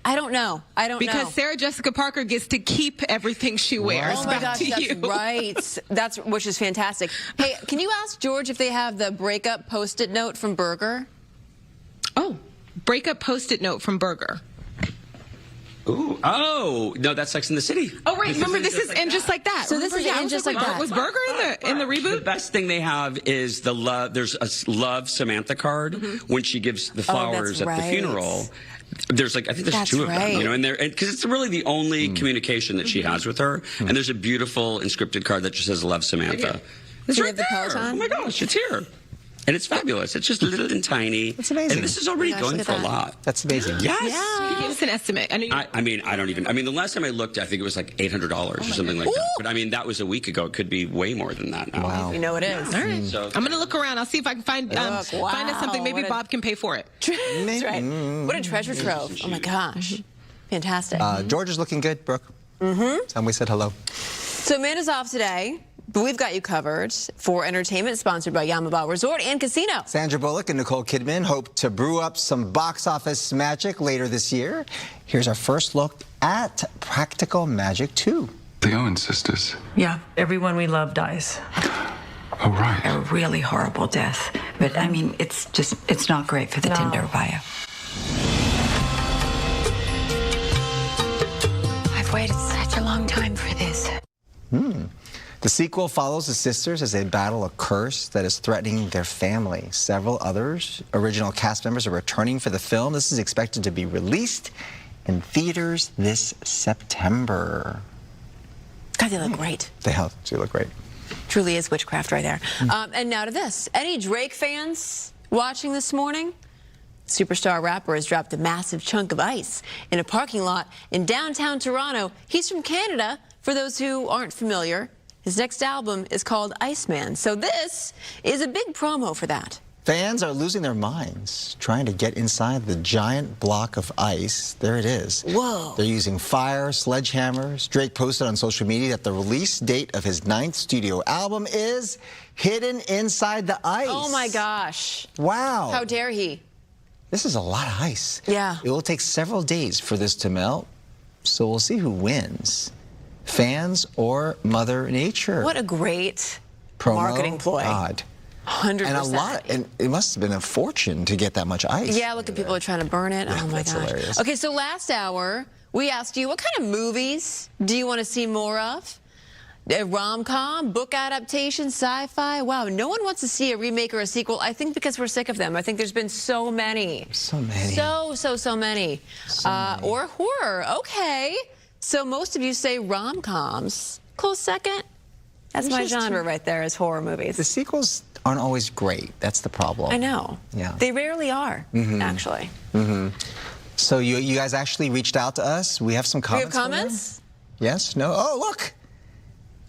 I don't know. Because Sarah Jessica Parker gets to keep everything she wears. Oh my gosh, that's right. Which is fantastic. Hey, can you ask George if they have the breakup Post-it note from Burger? Oh, breakup Post-it note from Burger. Ooh, no, that's Sex in the City. Oh, right. Remember, this is And Just Like That. So this is And Just Like That. Was Burger in the reboot? The best thing they have is the love. There's a love Samantha card when she gives the flowers at the funeral. There's like, I think there's two of them, you know, and because it's really the only communication that she has with her. And there's a beautiful inscripted card that just says "Love Samantha." It's right there. Oh my gosh, it's here. And it's fabulous. It's just little and tiny. It's amazing. And this is already going for a lot. That's amazing. Yes. Yeah. Give us an estimate. I mean, the last time I looked, I think it was like $800 or something like that. But I mean, that was a week ago. It could be way more than that now. Wow. You know it is. All right. So, I'm going to look around. I'll see if I can find us something. Maybe Bob can pay for it. That's right. What a treasure trove. Oh, my gosh. Fantastic. George is looking good, Brooke. Tell him we said hello. So Amanda's off today. But we've got you covered for entertainment sponsored by Yamaba Resort and Casino. Sandra Bullock and Nicole Kidman hope to brew up some box office magic later this year. Here's our first look at Practical Magic 2. The Owen sisters. Yeah, everyone we love dies. Oh, right. A really horrible death. But, I mean, it's not great for the Tinder bio. I've waited such a long time for this. The sequel follows the sisters as they battle a curse that is threatening their family. Several others, original cast members, are returning for the film. This is expected to be released in theaters this September. God, they look great. They do look great. Truly is witchcraft right there. And now to this. Any Drake fans watching this morning? Superstar rapper has dropped a massive chunk of ice in a parking lot in downtown Toronto. He's from Canada, for those who aren't familiar. His next album is called Iceman, so this is a big promo for that. Fans are losing their minds trying to get inside the giant block of ice. There it is. Whoa. They're using fire, sledgehammers. Drake posted on social media that the release date of his 9th studio album is hidden inside the ice. Oh my gosh. Wow. How dare he? This is a lot of ice. Yeah. It will take several days for this to melt, so we'll see who wins. Fans or Mother Nature. What a great promo. Marketing ploy. God. 100%. And it must have been a fortune to get that much ice. Yeah, look at people are trying to burn it. Oh my gosh. Hilarious. Okay, so last hour we asked you, what kind of movies do you want to see more of? A rom-com, book adaptation, sci-fi? Wow, no one wants to see a remake or a sequel. I think because we're sick of them. I think there's been so many. So many. So many. Or horror. Okay. So most of you say rom-coms. Close second. That's my genre right there, is horror movies. The sequels aren't always great. That's the problem. I know. Yeah. They rarely are, actually. So you guys actually reached out to us. We have some comments. We have comments? Yes? No? Oh, look.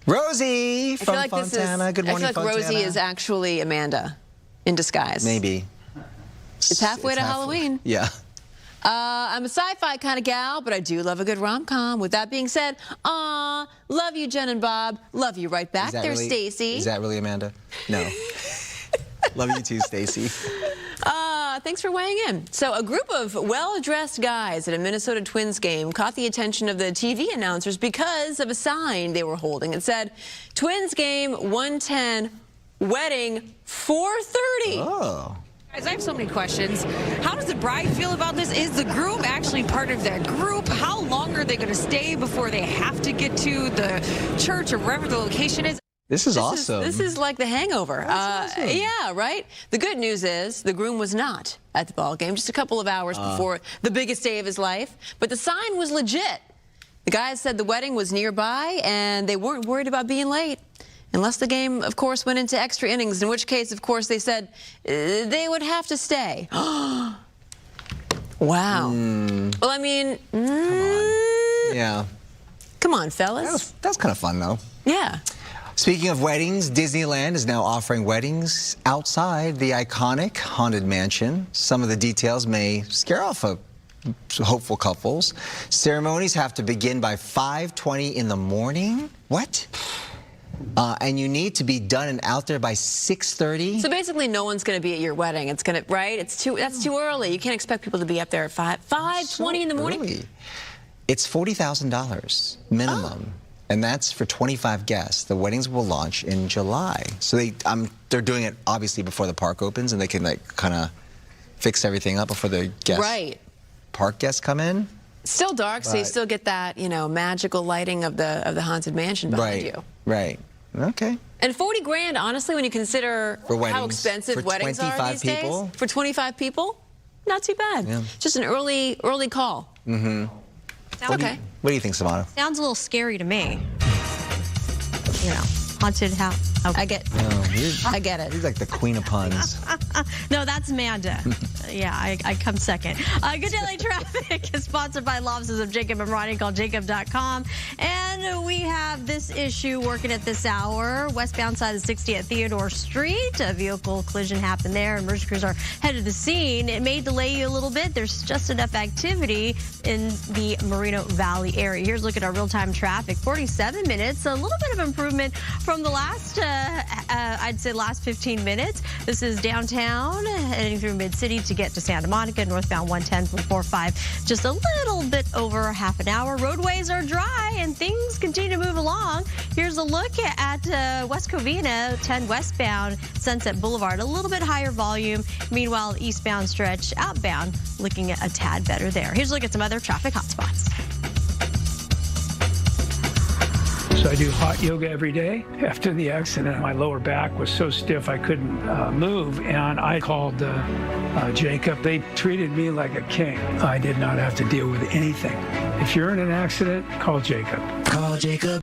Rosie from I feel like Fontana. Good morning, I feel like Fontana. Rosie is actually Amanda in disguise. Maybe. It's halfway to Halloween. Yeah. I'm a sci-fi kind of gal, but I do love a good rom-com. With that being said, love you, Jen and Bob. Love you right back there, Stacy. Is that really Amanda? No. Love you too, Stacy. Thanks for weighing in. So a group of well-dressed guys at a Minnesota Twins game caught the attention of the TV announcers because of a sign they were holding. It said, Twins game 110, wedding 4:30. Oh. I have so many questions. How does the bride feel about this? Is the groom actually part of that group? How long are they going to stay before they have to get to the church or wherever the location is? This is awesome. This is like The Hangover. Awesome. Yeah, right? The good news is the groom was not at the ball game just a couple of hours before the biggest day of his life. But the sign was legit. The guys said the wedding was nearby and they weren't worried about being late. Unless the game, of course, went into extra innings, in which case, of course, they said they would have to stay. Wow. Well, I mean, Yeah. Come on, fellas. That's kind of fun, though. Yeah. Speaking of weddings, Disneyland is now offering weddings outside the iconic Haunted Mansion. Some of the details may scare off hopeful couples. Ceremonies have to begin by 5:20 in the morning. What? And you need to be done and out there by 6:30. So basically, no one's going to be at your wedding. It's going to, right? That's too early. You can't expect people to be up there at 5:20 in the morning. Early. It's $40,000 minimum. And that's for 25 guests. The weddings will launch in July. So they're doing it obviously before the park opens, and they can like kind of fix everything up before the park guests come in. Still dark, so you still get that, you know, magical lighting of the Haunted Mansion behind you. Right. Okay. And 40 grand, honestly, when you consider how expensive weddings are these days. For 25 people, not too bad. Yeah. Just an early call. Mm-hmm. Okay. What do you think, Savannah? Sounds a little scary to me. You know, haunted house. Okay. I get it. He's like the queen of puns. No, that's Amanda. Yeah, I come second. Good Daily Traffic is sponsored by law offices of Jacob and Ronnie. Call jacob.com. And we have this issue working at this hour. Westbound side of 60 at Theodore Street. A vehicle collision happened there. Emergency crews are headed to the scene. It may delay you a little bit. There's just enough activity in the Moreno Valley area. Here's a look at our real-time traffic. 47 minutes. A little bit of improvement from the last I'd say last 15 minutes. This is downtown, heading through Mid-City to get to Santa Monica, northbound 110 from 45. Just a little bit over half an hour. Roadways are dry and things continue to move along. Here's a look at West Covina, 10 westbound, Sunset Boulevard. A little bit higher volume. Meanwhile, eastbound stretch, outbound, looking at a tad better there. Here's a look at some other traffic hotspots. So I do hot yoga every day. After the accident, my lower back was so stiff I couldn't move, and I called Jacob. They treated me like a king. I did not have to deal with anything. If you're in an accident, call Jacob. Call Jacob.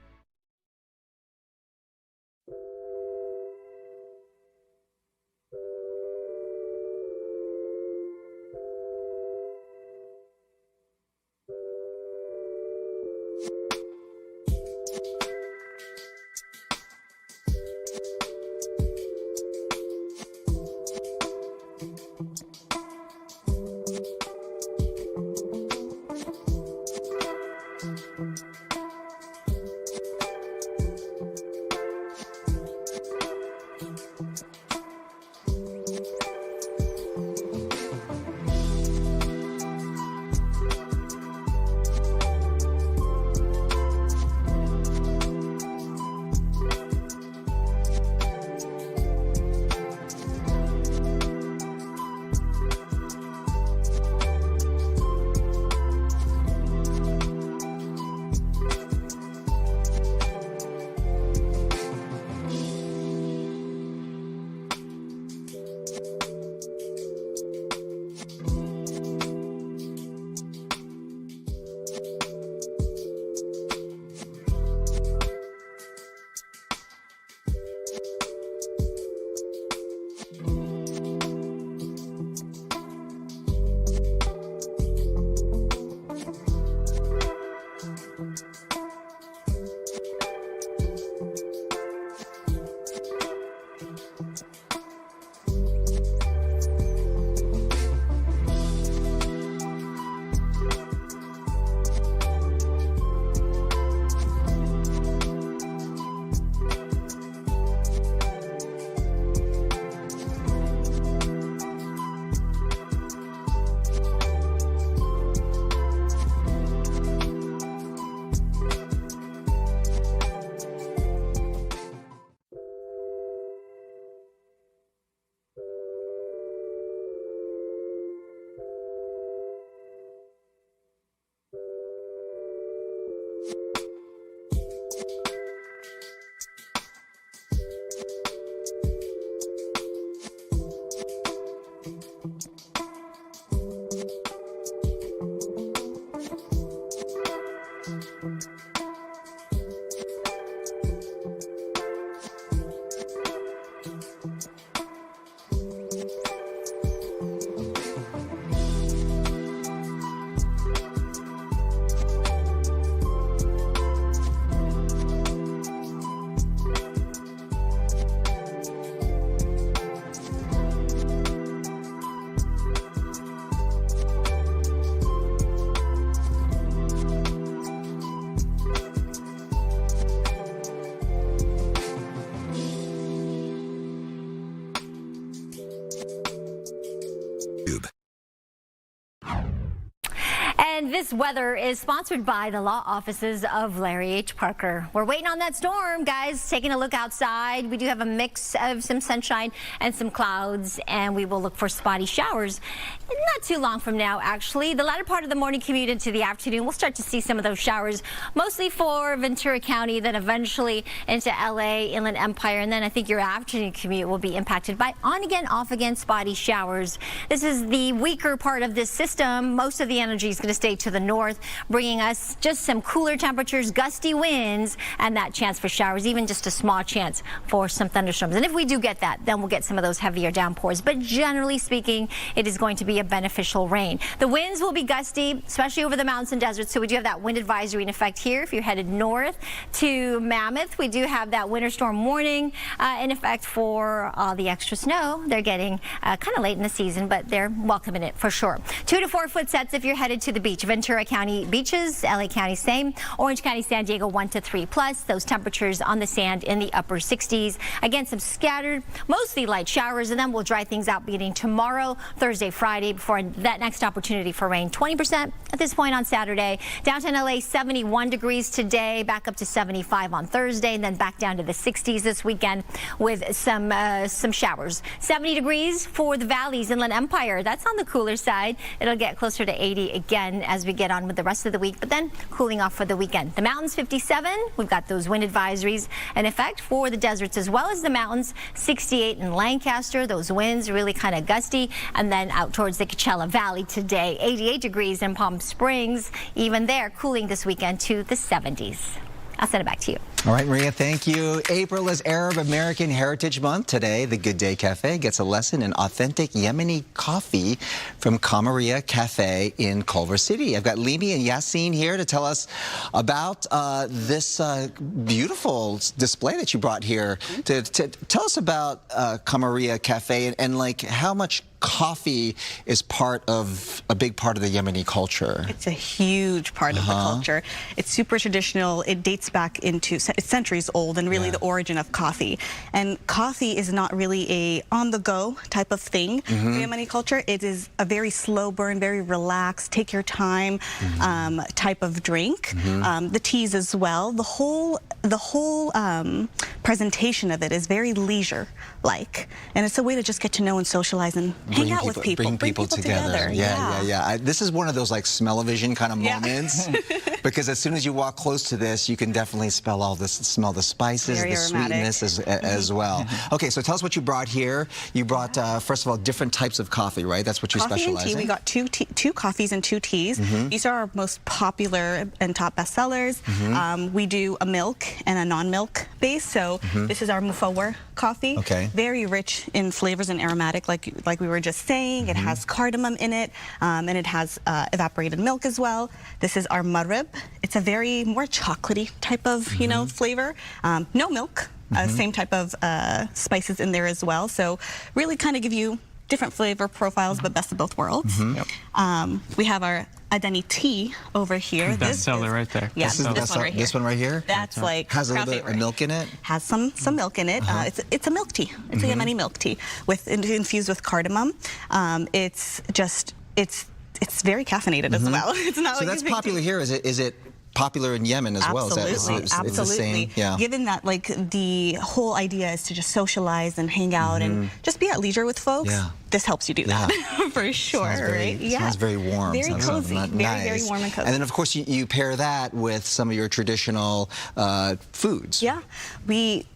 And this weather is sponsored by the law offices of Larry H. Parker. We're waiting on that storm, guys. Taking a look outside. We do have a mix of some sunshine and some clouds, and we will look for spotty showers not too long from now, actually. The latter part of the morning commute into the afternoon, we'll start to see some of those showers, mostly for Ventura County, then eventually into LA, Inland Empire, and then I think your afternoon commute will be impacted by on-again, off-again spotty showers. This is the weaker part of this system. Most of the energy is going to stay to the north, bringing us just some cooler temperatures, gusty winds, and that chance for showers, even just a small chance for some thunderstorms. And if we do get that, then we'll get some of those heavier downpours. But generally speaking, it is going to be a beneficial rain. The winds will be gusty, especially over the mountains and deserts. So we do have that wind advisory in effect here. If you're headed north to Mammoth, we do have that winter storm warning in effect for all the extra snow they're getting kind of late in the season, but they're welcoming it for sure. 2 to 4 foot sets if you're headed to the beach. Ventura County beaches, LA County same. Orange County, San Diego 1 to 3 plus. Those temperatures on the sand in the upper 60s. Again, some scattered, mostly light showers, and then we'll dry things out beginning tomorrow, Thursday, Friday, before that next opportunity for rain. 20% at this point on Saturday. Downtown LA 71 degrees today, back up to 75 on Thursday, and then back down to the 60s this weekend with some showers. 70 degrees for the valleys, Inland Empire. That's on the cooler side. It'll get closer to 80 again as we get on with the rest of the week, but then cooling off for the weekend. The mountains 57. We've got those wind advisories in effect for the deserts as well as the mountains. 68 in Lancaster. Those winds really kind of gusty, and then out towards the Coachella Valley today. 88 degrees in Palm Springs. Even there, cooling this weekend to the 70s. I'll send it back to you. All right, Maria, thank you. April is Arab American Heritage Month. Today, the Good Day Cafe gets a lesson in authentic Yemeni coffee from Kamaria Cafe in Culver City. I've got Limi and Yassine here to tell us about this beautiful display that you brought here. To tell us about Kamaria Cafe and like how much coffee is a big part of the Yemeni culture. It's a huge part of the culture. It's super traditional. It dates back into, it's centuries old, and really the origin of coffee. And coffee is not really a on-the-go type of thing for Yemeni culture. It is a very slow burn, very relaxed, take your time type of drink. The teas as well. The whole presentation of it is very leisure-like, and it's a way to just get to know and socialize and hang out with people, bring people together. Yeah. This is one of those like smell-o-vision kind of moments because as soon as you walk close to this, you can definitely smell the spices, the sweetness as well. Okay, so tell us what you brought here. You brought first of all different types of coffee, right? That's what you specialize in. Coffee and tea. We got two coffees and 2 teas. These are our most popular and top bestsellers. We do a milk and a non-milk base. So this is our Mufawar coffee. Okay. Very rich in flavors and aromatic, like we were just saying. It has cardamom in it, and it has evaporated milk as well. This is our marib. It's a very more chocolatey type of flavor. No milk. Same type of spices in there as well. So really kind of give you different flavor profiles, but best of both worlds. We have our Adani tea over here. Bestseller right there. Yeah, this one right here. This one right here? That's like has a little bit of milk in it? Has some milk in it. It's a milk tea. It's a Yemeni milk tea infused with cardamom. It's very caffeinated as well. It's not so like that's popular here. Is it popular in Yemen as well? Absolutely. It's the same? Yeah. Given that like the whole idea is to just socialize and hang out and just be at leisure with folks, this helps you do that for sure, right? Sounds very warm. Very cozy. Nice. Very warm and cozy. And then of course you pair that with some of your traditional foods. Yeah.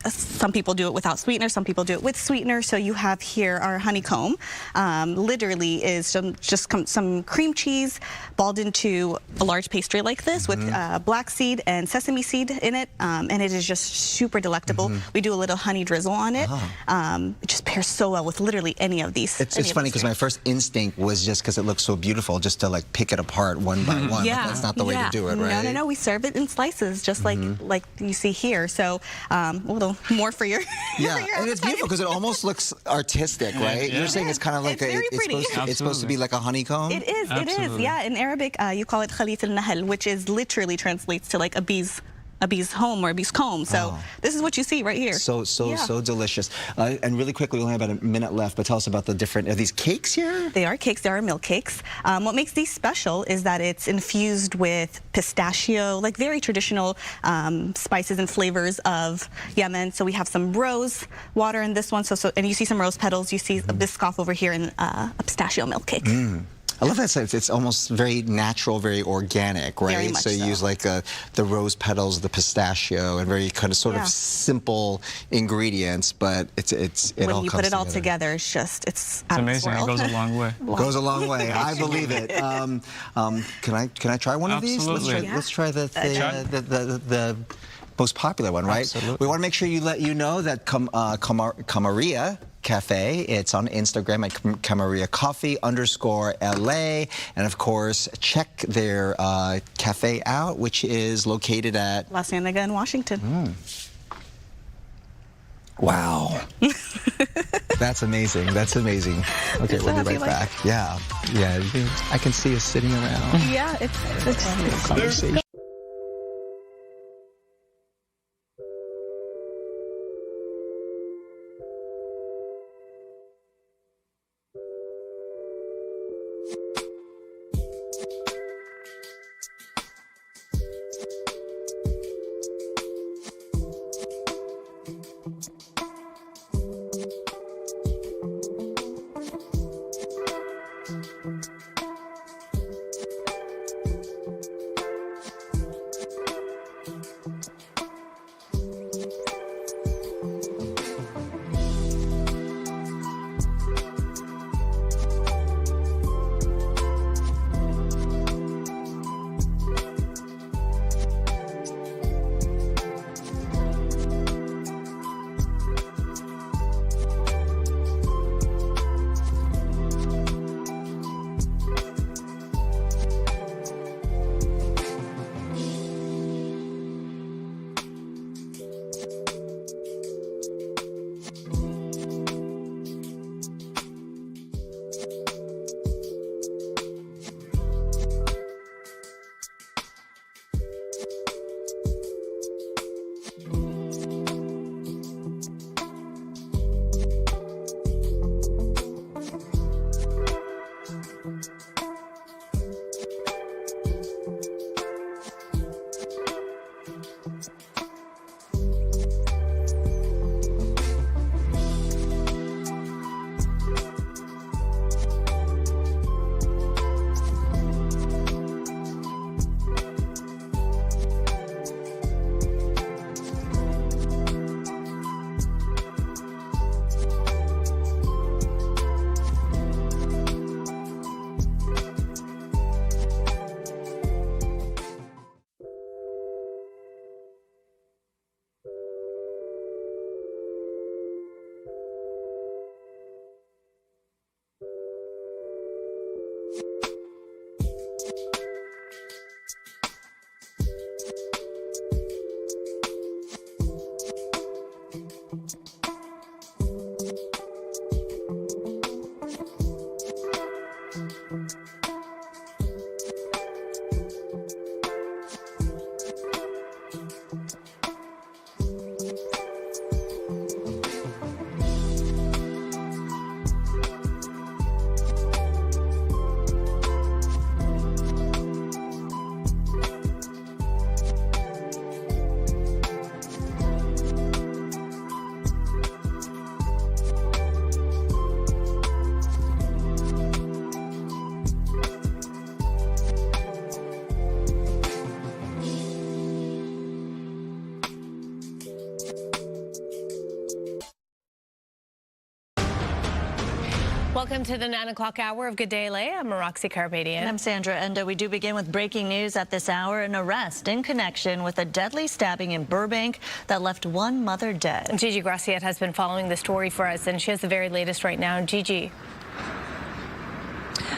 Some people do it without sweetener, some people do it with sweetener. So you have here our honeycomb. Literally is some cream cheese balled into a large pastry like this with black seed and sesame seed in it, and it is just super delectable. We do a little honey drizzle on it. It just pairs so well with literally any of these. It's funny because my first instinct was just because it looks so beautiful, just to like pick it apart one by one. But that's not the way to do it, right? No. We serve it in slices, just like you see here. So a little more for your and it's beautiful because it almost looks artistic, right? You're saying it's kind of like it's supposed to be like a honeycomb. It is. It is. Yeah. In Arabic, you call it khalit al-nahl, which is literally translates to like a bee's a bee's home or a bee's comb. So this is what you see right here. So delicious. And really quickly, we only have about a minute left, but tell us about the different, are these cakes here? They are cakes. They are milk cakes. What makes these special is that it's infused with pistachio, like very traditional spices and flavors of Yemen. So we have some rose water in this one. And you see some rose petals. You see a Biscoff over here and a pistachio milk cake. I love that it's almost very natural, very organic, right? Very much so you use like the rose petals, the pistachio, and very kind of sort of simple ingredients, but it all comes together. When you put it all together, it's out amazing. Of this world. It goes a long way. Goes a long way. I believe it. Can I try one of these? Let's try the most popular one, right? Absolutely. We want to make sure you know that Camaria Cafe, it's on Instagram at Camaria Coffee _LA, and of course check their cafe out, which is located at La Cienega in Washington. Wow. That's amazing. That's amazing. Okay, we'll be right back. Yeah, I can see us sitting around. Yeah, it's conversation. Welcome to the 9 o'clock hour of Good Day LA. I'm Roxy Carpadian. And I'm Sandra Endo. We do begin with breaking news at this hour. An arrest in connection with a deadly stabbing in Burbank that left one mother dead. Gigi Graciet has been following the story for us, and she has the very latest right now. Gigi.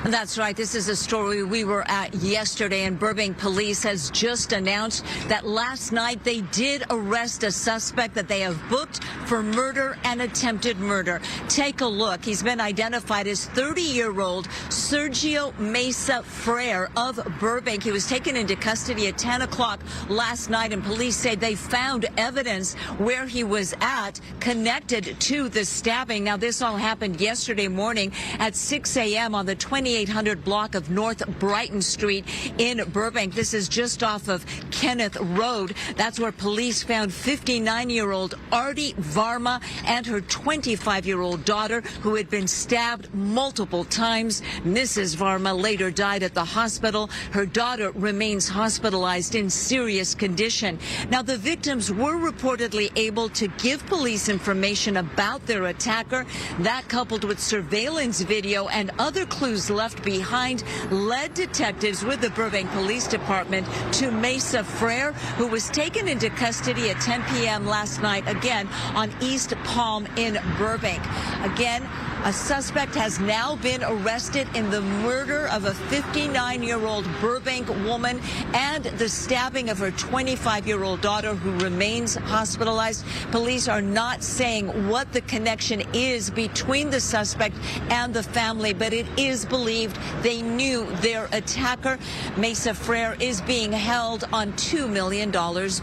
That's right. This is a story we were at yesterday, and Burbank police has just announced that last night they did arrest a suspect that they have booked for murder and attempted murder. Take a look. He's been identified as 30-year-old Sergio Mesa Frere of Burbank. He was taken into custody at 10 o'clock last night, and police say they found evidence where he was at connected to the stabbing. Now, this all happened yesterday morning at 6 a.m. on the 2800 block of North Brighton Street in Burbank. This is just off of Kenneth Road. That's where police found 59-year-old Artie Varma and her 25-year-old daughter, who had been stabbed multiple times. Mrs. Varma later died at the hospital. Her daughter remains hospitalized in serious condition. Now, the victims were reportedly able to give police information about their attacker. That, coupled with surveillance video and other clues left behind, led detectives with the Burbank Police Department to Mesa Frere, who was taken into custody at 10 p.m. last night, again on East Palm in Burbank. Again, a suspect has now been arrested in the murder of a 59-year-old Burbank woman and the stabbing of her 25-year-old daughter, who remains hospitalized. Police are not saying what the connection is between the suspect and the family, but it is believed they knew their attacker. Mesa Frere is being held on $2 million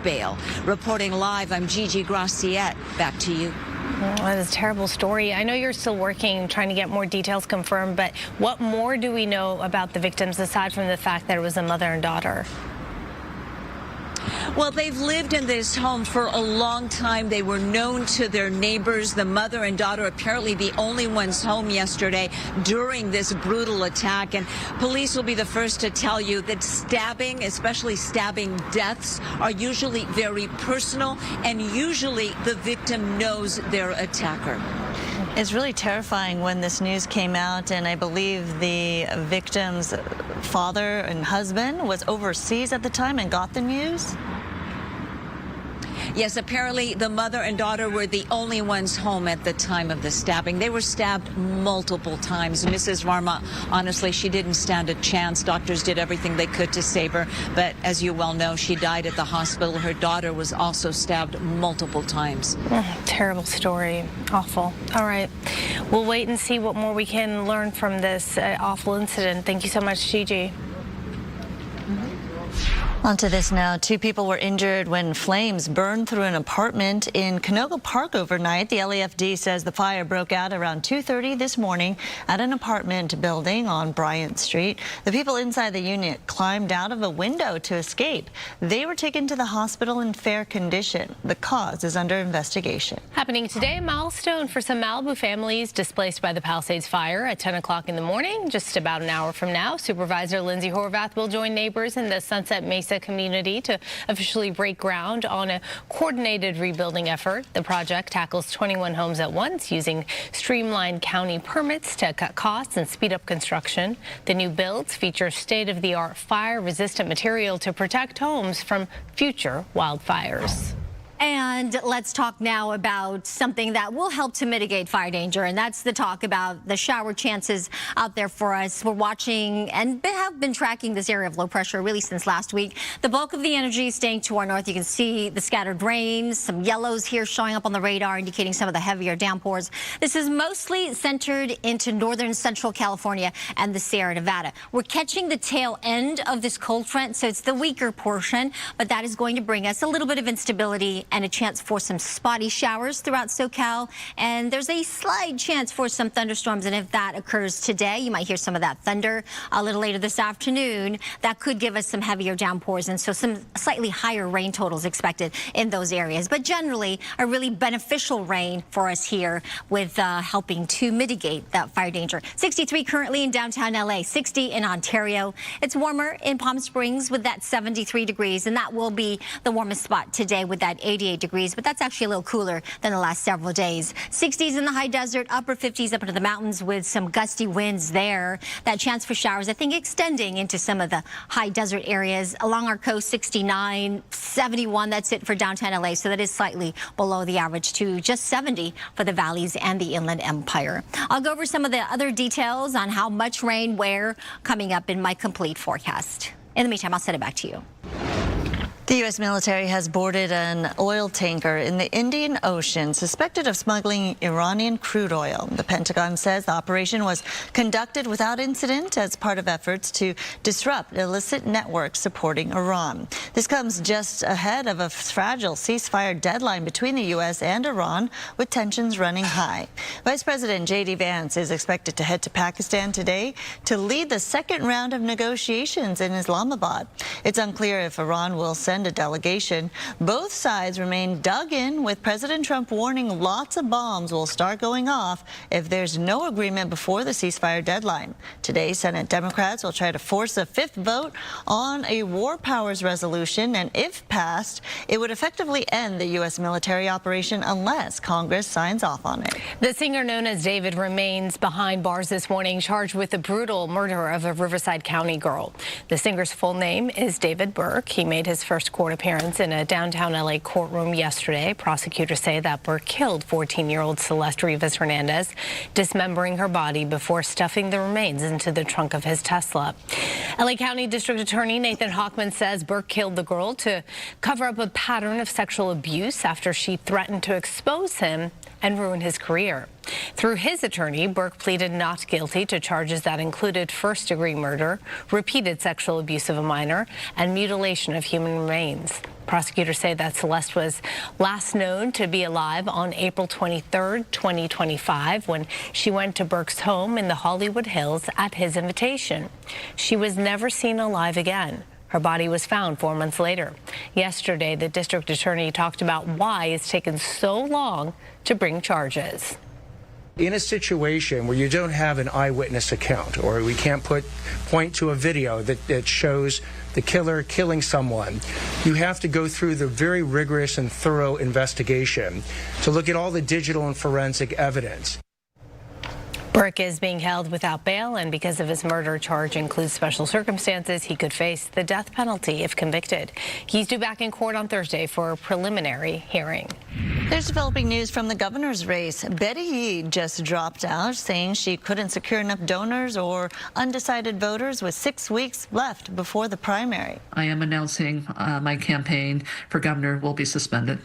bail. Reporting live, I'm Gigi Graciette. Back to you. That is a terrible story. I know you're still working, trying to get more details confirmed, but what more do we know about the victims aside from the fact that it was a mother and daughter? Well, they've lived in this home for a long time. They were known to their neighbors. The mother and daughter apparently the only ones home yesterday during this brutal attack. And police will be the first to tell you that stabbing, especially stabbing deaths, are usually very personal, and usually the victim knows their attacker. It's really terrifying when this news came out, and I believe the victim's father and husband was overseas at the time and got the news. Yes, apparently the mother and daughter were the only ones home at the time of the stabbing. They were stabbed multiple times. Mrs. Varma, honestly, she didn't stand a chance. Doctors did everything they could to save her, but as you well know, she died at the hospital. Her daughter was also stabbed multiple times. Terrible story. Awful. All right. We'll wait and see what more we can learn from this awful incident. Thank you so much, Gigi. On to this now. 2 people were injured when flames burned through an apartment in Canoga Park overnight. The LAFD says the fire broke out around 2:30 this morning at an apartment building on Bryant Street. The people inside the unit climbed out of a window to escape. They were taken to the hospital in fair condition. The cause is under investigation. Happening today, a milestone for some Malibu families displaced by the Palisades fire at 10 o'clock in the morning. Just about an hour from now, Supervisor Lindsay Horvath will join neighbors in the Sunset Mesa community to officially break ground on a coordinated rebuilding effort. The project tackles 21 homes at once using streamlined county permits to cut costs and speed up construction. The new builds feature state-of-the-art fire-resistant material to protect homes from future wildfires. And let's talk now about something that will help to mitigate fire danger, and that's the talk about the shower chances out there for us. We're watching and have been tracking this area of low pressure really since last week. The bulk of the energy is staying to our north. You can see the scattered rains, some yellows here showing up on the radar indicating some of the heavier downpours. This is mostly centered into northern central California and the Sierra Nevada. We're catching the tail end of this cold front, so it's the weaker portion, but that is going to bring us a little bit of instability and a chance for some spotty showers throughout SoCal. And there's a slight chance for some thunderstorms. And if that occurs today, you might hear some of that thunder a little later this afternoon. That could give us some heavier downpours. And so some slightly higher rain totals expected in those areas. But generally, a really beneficial rain for us here with helping to mitigate that fire danger. 63 currently in downtown LA, 60 in Ontario. It's warmer in Palm Springs with that 73 degrees. And that will be the warmest spot today with that 80. 88 degrees, but that's actually a little cooler than the last several days. 60s in the high desert, upper 50s up into the mountains with some gusty winds there. That chance for showers, I think, extending into some of the high desert areas. Along our coast, 69, 71, that's it for downtown LA, so that is slightly below the average too. Just 70 for the valleys and the Inland Empire. I'll go over some of the other details on how much rain, where, coming up in my complete forecast. In the meantime, I'll send it back to you. The U.S. military has boarded an oil tanker in the Indian Ocean suspected of smuggling Iranian crude oil. The Pentagon says the operation was conducted without incident as part of efforts to disrupt illicit networks supporting Iran. This comes just ahead of a fragile ceasefire deadline between the U.S. and Iran, with tensions running high. Vice President J.D. Vance is expected to head to Pakistan today to lead the second round of negotiations in Islamabad. It's unclear if Iran will send a delegation. Both sides remain dug in, with President Trump warning lots of bombs will start going off if there's no agreement before the ceasefire deadline. Today, Senate Democrats will try to force a fifth vote on a war powers resolution, and if passed, it would effectively end the U.S. military operation unless Congress signs off on it. The singer known as David remains behind bars this morning, charged with the brutal murder of a Riverside County girl. The singer's full name is David Burke. He made his first court appearance in a downtown LA courtroom yesterday. Prosecutors say that Burke killed 14-year-old Celeste Rivas Hernandez, dismembering her body before stuffing the remains into the trunk of his Tesla. LA County District Attorney Nathan Hochman says Burke killed the girl to cover up a pattern of sexual abuse after she threatened to expose him and ruin his career. Through his attorney, Burke pleaded not guilty to charges that included first-degree murder, repeated sexual abuse of a minor, and mutilation of human remains. Prosecutors say that Celeste was last known to be alive on April 23, 2025, when she went to Burke's home in the Hollywood Hills at his invitation. She was never seen alive again. Her body was found 4 months later. Yesterday, the district attorney talked about why it's taken so long to bring charges. In a situation where you don't have an eyewitness account, or we can't point to a video that shows the killer killing someone, you have to go through the very rigorous and thorough investigation to look at all the digital and forensic evidence. Burke is being held without bail, and because of his murder charge includes special circumstances, he could face the death penalty if convicted. He's due back in court on Thursday for a preliminary hearing. There's developing news from the governor's race. Betty Yee just dropped out, saying she couldn't secure enough donors or undecided voters with 6 weeks left before the primary. I am announcing my campaign for governor will be suspended.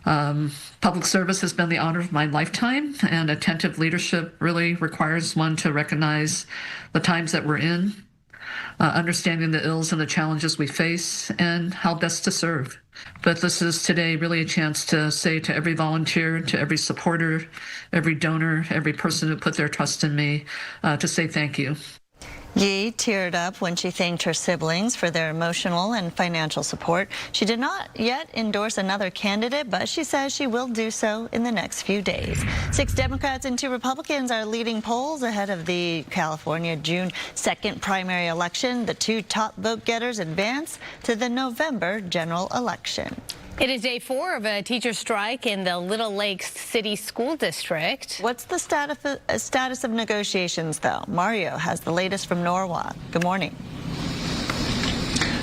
Public service has been the honor of my lifetime, and attentive leadership really requires one to recognize the times that we're in, understanding the ills and the challenges we face, and how best to serve. But this is today really a chance to say to every volunteer, to every supporter, every donor, every person who put their trust in me, to say thank you. Yee teared up when she thanked her siblings for their emotional and financial support. She did not yet endorse another candidate, but she says she will do so in the next few days. 6 Democrats and 2 Republicans are leading polls ahead of the California June 2nd primary election. The 2 top vote getters advance to the November general election. It is day 4 of a teacher strike in the Little Lake City School District. What's the status of negotiations, though? Mario has the latest from Norwalk. Good morning.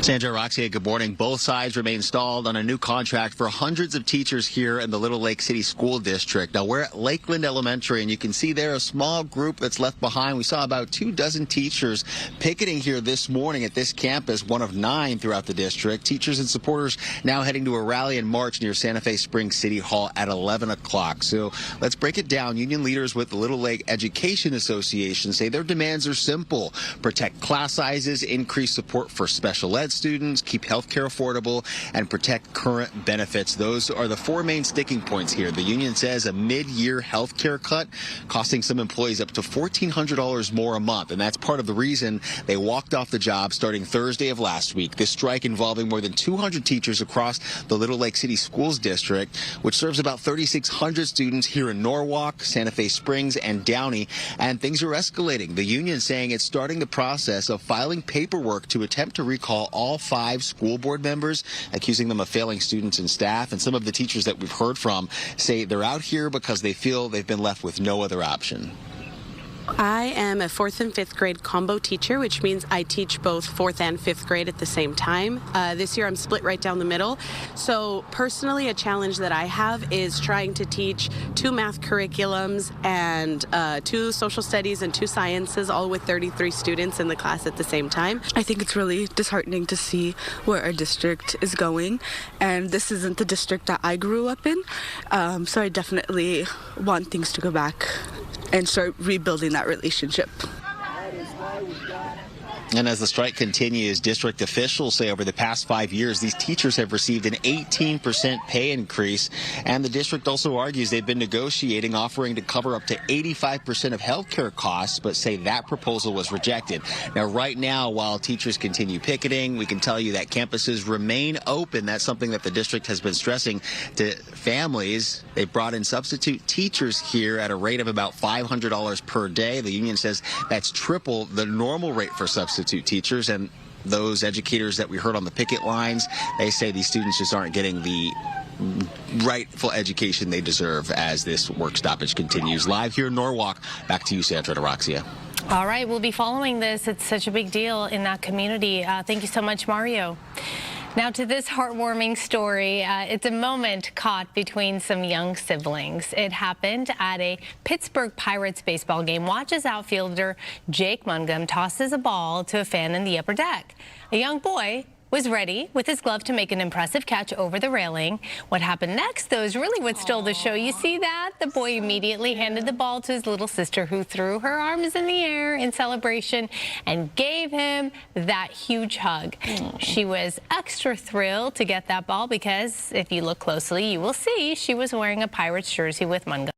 Sandra, Roxy, good morning. Both sides remain stalled on a new contract for hundreds of teachers here in the Little Lake City School District. Now, we're at Lakeland Elementary, and you can see there a small group that's left behind. We saw about 24 teachers picketing here this morning at this campus, one of 9 throughout the district. Teachers and supporters now heading to a rally and march near Santa Fe Springs City Hall at 11 o'clock. So let's break it down. Union leaders with the Little Lake Education Association say their demands are simple: protect class sizes, increase support for special ed students, keep health care affordable, and protect current benefits. Those are the 4 main sticking points here. The union says a mid-year health care cut costing some employees up to $1,400 more a month, and that's part of the reason they walked off the job starting Thursday of last week. This strike involving more than 200 teachers across the Little Lake City Schools District, which serves about 3,600 students here in Norwalk, Santa Fe Springs, and Downey, and things are escalating. The union saying it's starting the process of filing paperwork to attempt to recall all 5 school board members, accusing them of failing students and staff. And some of the teachers that we've heard from say they're out here because they feel they've been left with no other option. I am a 4th and 5th grade combo teacher, which means I teach both 4th and 5th grade at the same time. This year I'm split right down the middle. So personally, a challenge that I have is trying to teach 2 math curriculums and 2 social studies and 2 sciences, all with 33 students in the class at the same time. I think it's really disheartening to see where our district is going, and this isn't the district that I grew up in. So I definitely want things to go back and start rebuilding that relationship. And as the strike continues, district officials say over the past 5 years, these teachers have received an 18% pay increase. And the district also argues they've been negotiating, offering to cover up to 85% of health care costs, but say that proposal was rejected. Now, right now, while teachers continue picketing, we can tell you that campuses remain open. That's something that the district has been stressing to families. They've brought in substitute teachers here at a rate of about $500 per day. The union says that's triple the normal rate for substitute teachers, and those educators that we heard on the picket lines, they say these students just aren't getting the rightful education they deserve as this work stoppage continues. Live here in Norwalk, back to you, Sandra and Roxia. All right, we'll be following this. It's such a big deal in that community. Thank you so much, Mario. Now to this heartwarming story. It's a moment caught between some young siblings. It happened at a Pittsburgh Pirates baseball game. Watch as outfielder Jake Mungum tosses a ball to a fan in the upper deck. A young boy was ready with his glove to make an impressive catch over the railing. What happened next, though, is really what stole the show. You see that? The boy immediately handed the ball to his little sister, who threw her arms in the air in celebration and gave him that huge hug. She was extra thrilled to get that ball because if you look closely, you will see she was wearing a Pirates jersey with Mungum.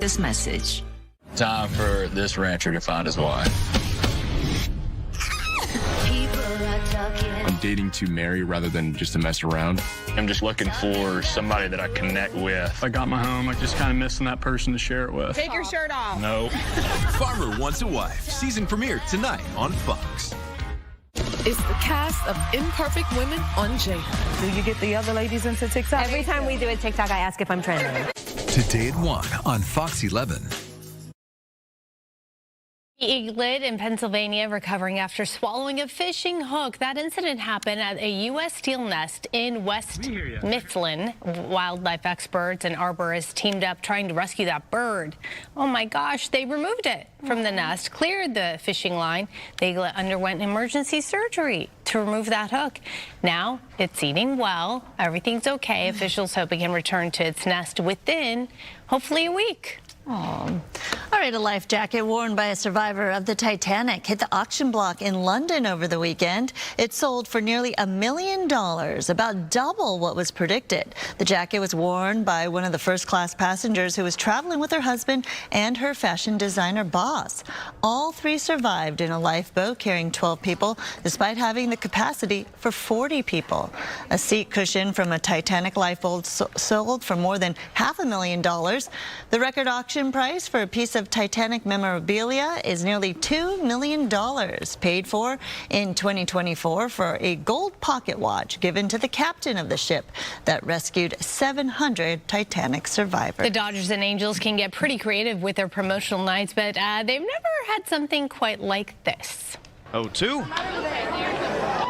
this message. Time for this rancher to find his wife. I'm dating to marry rather than just to mess around. I'm just looking for somebody that I connect with. I got my home, I'm just kind of missing that person to share it with. Take your shirt off. No. Farmer Wants a Wife, season premiere tonight on Fox. It's the cast of Imperfect Women on J. Do you get the other ladies into TikTok? Every time we do a TikTok, I ask if I'm trending. Today at 1 on Fox 11. Eaglet in Pennsylvania recovering after swallowing a fishing hook. That incident happened at a U.S. steel nest in West Mifflin. Wildlife experts and arborists teamed up trying to rescue that bird. Oh my gosh, they removed it from the nest, cleared the fishing line. The eaglet underwent emergency surgery to remove that hook. Now it's eating well. Everything's okay. Officials hope it can return to its nest within, hopefully, a week. Oh. All right, a life jacket worn by a survivor of the Titanic hit the auction block in London over the weekend. It sold for nearly $1 million, about double what was predicted. The jacket was worn by one of the first-class passengers who was traveling with her husband and her fashion designer boss. All three survived in a lifeboat carrying 12 people, despite having the capacity for 40 people. A seat cushion from a Titanic lifeboat sold for more than $500,000. The record auction price for a piece of Titanic memorabilia is nearly $2 million, paid for in 2024 for a gold pocket watch given to the captain of the ship that rescued 700 Titanic survivors. The Dodgers and Angels can get pretty creative with their promotional nights, but they've never had something quite like this. 0-2.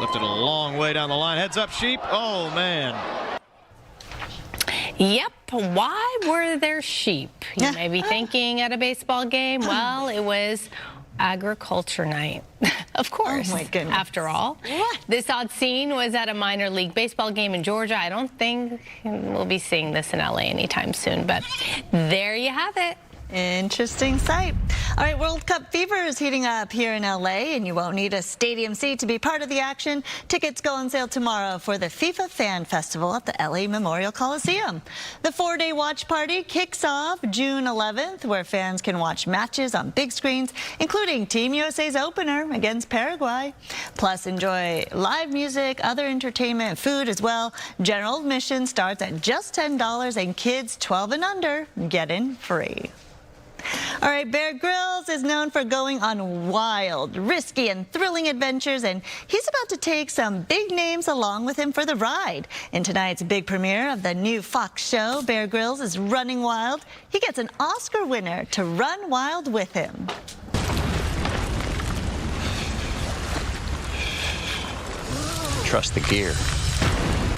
Lifted a long way down the line. Heads up, Sheep. Oh, man. Yep. Why were there sheep? You may be thinking at a baseball game. Well, it was agriculture night. Of course. Oh my goodness. After all. What? This odd scene was at a minor league baseball game in Georgia. I don't think we'll be seeing this in LA anytime soon, but there you have it. Interesting sight. All right, World Cup fever is heating up here in LA, and you won't need a stadium seat to be part of the action. Tickets go on sale tomorrow for the FIFA Fan Festival at the LA Memorial Coliseum. The 4-day watch party kicks off June 11th, where fans can watch matches on big screens, including Team USA's opener against Paraguay. Plus, enjoy live music, other entertainment, food as well. General admission starts at just $10, and kids 12 and under get in free. All right, Bear Grylls is known for going on wild, risky, and thrilling adventures, and he's about to take some big names along with him for the ride. In tonight's big premiere of the new Fox show, Bear Grylls is running wild. He gets an Oscar winner to run wild with him. Trust the gear.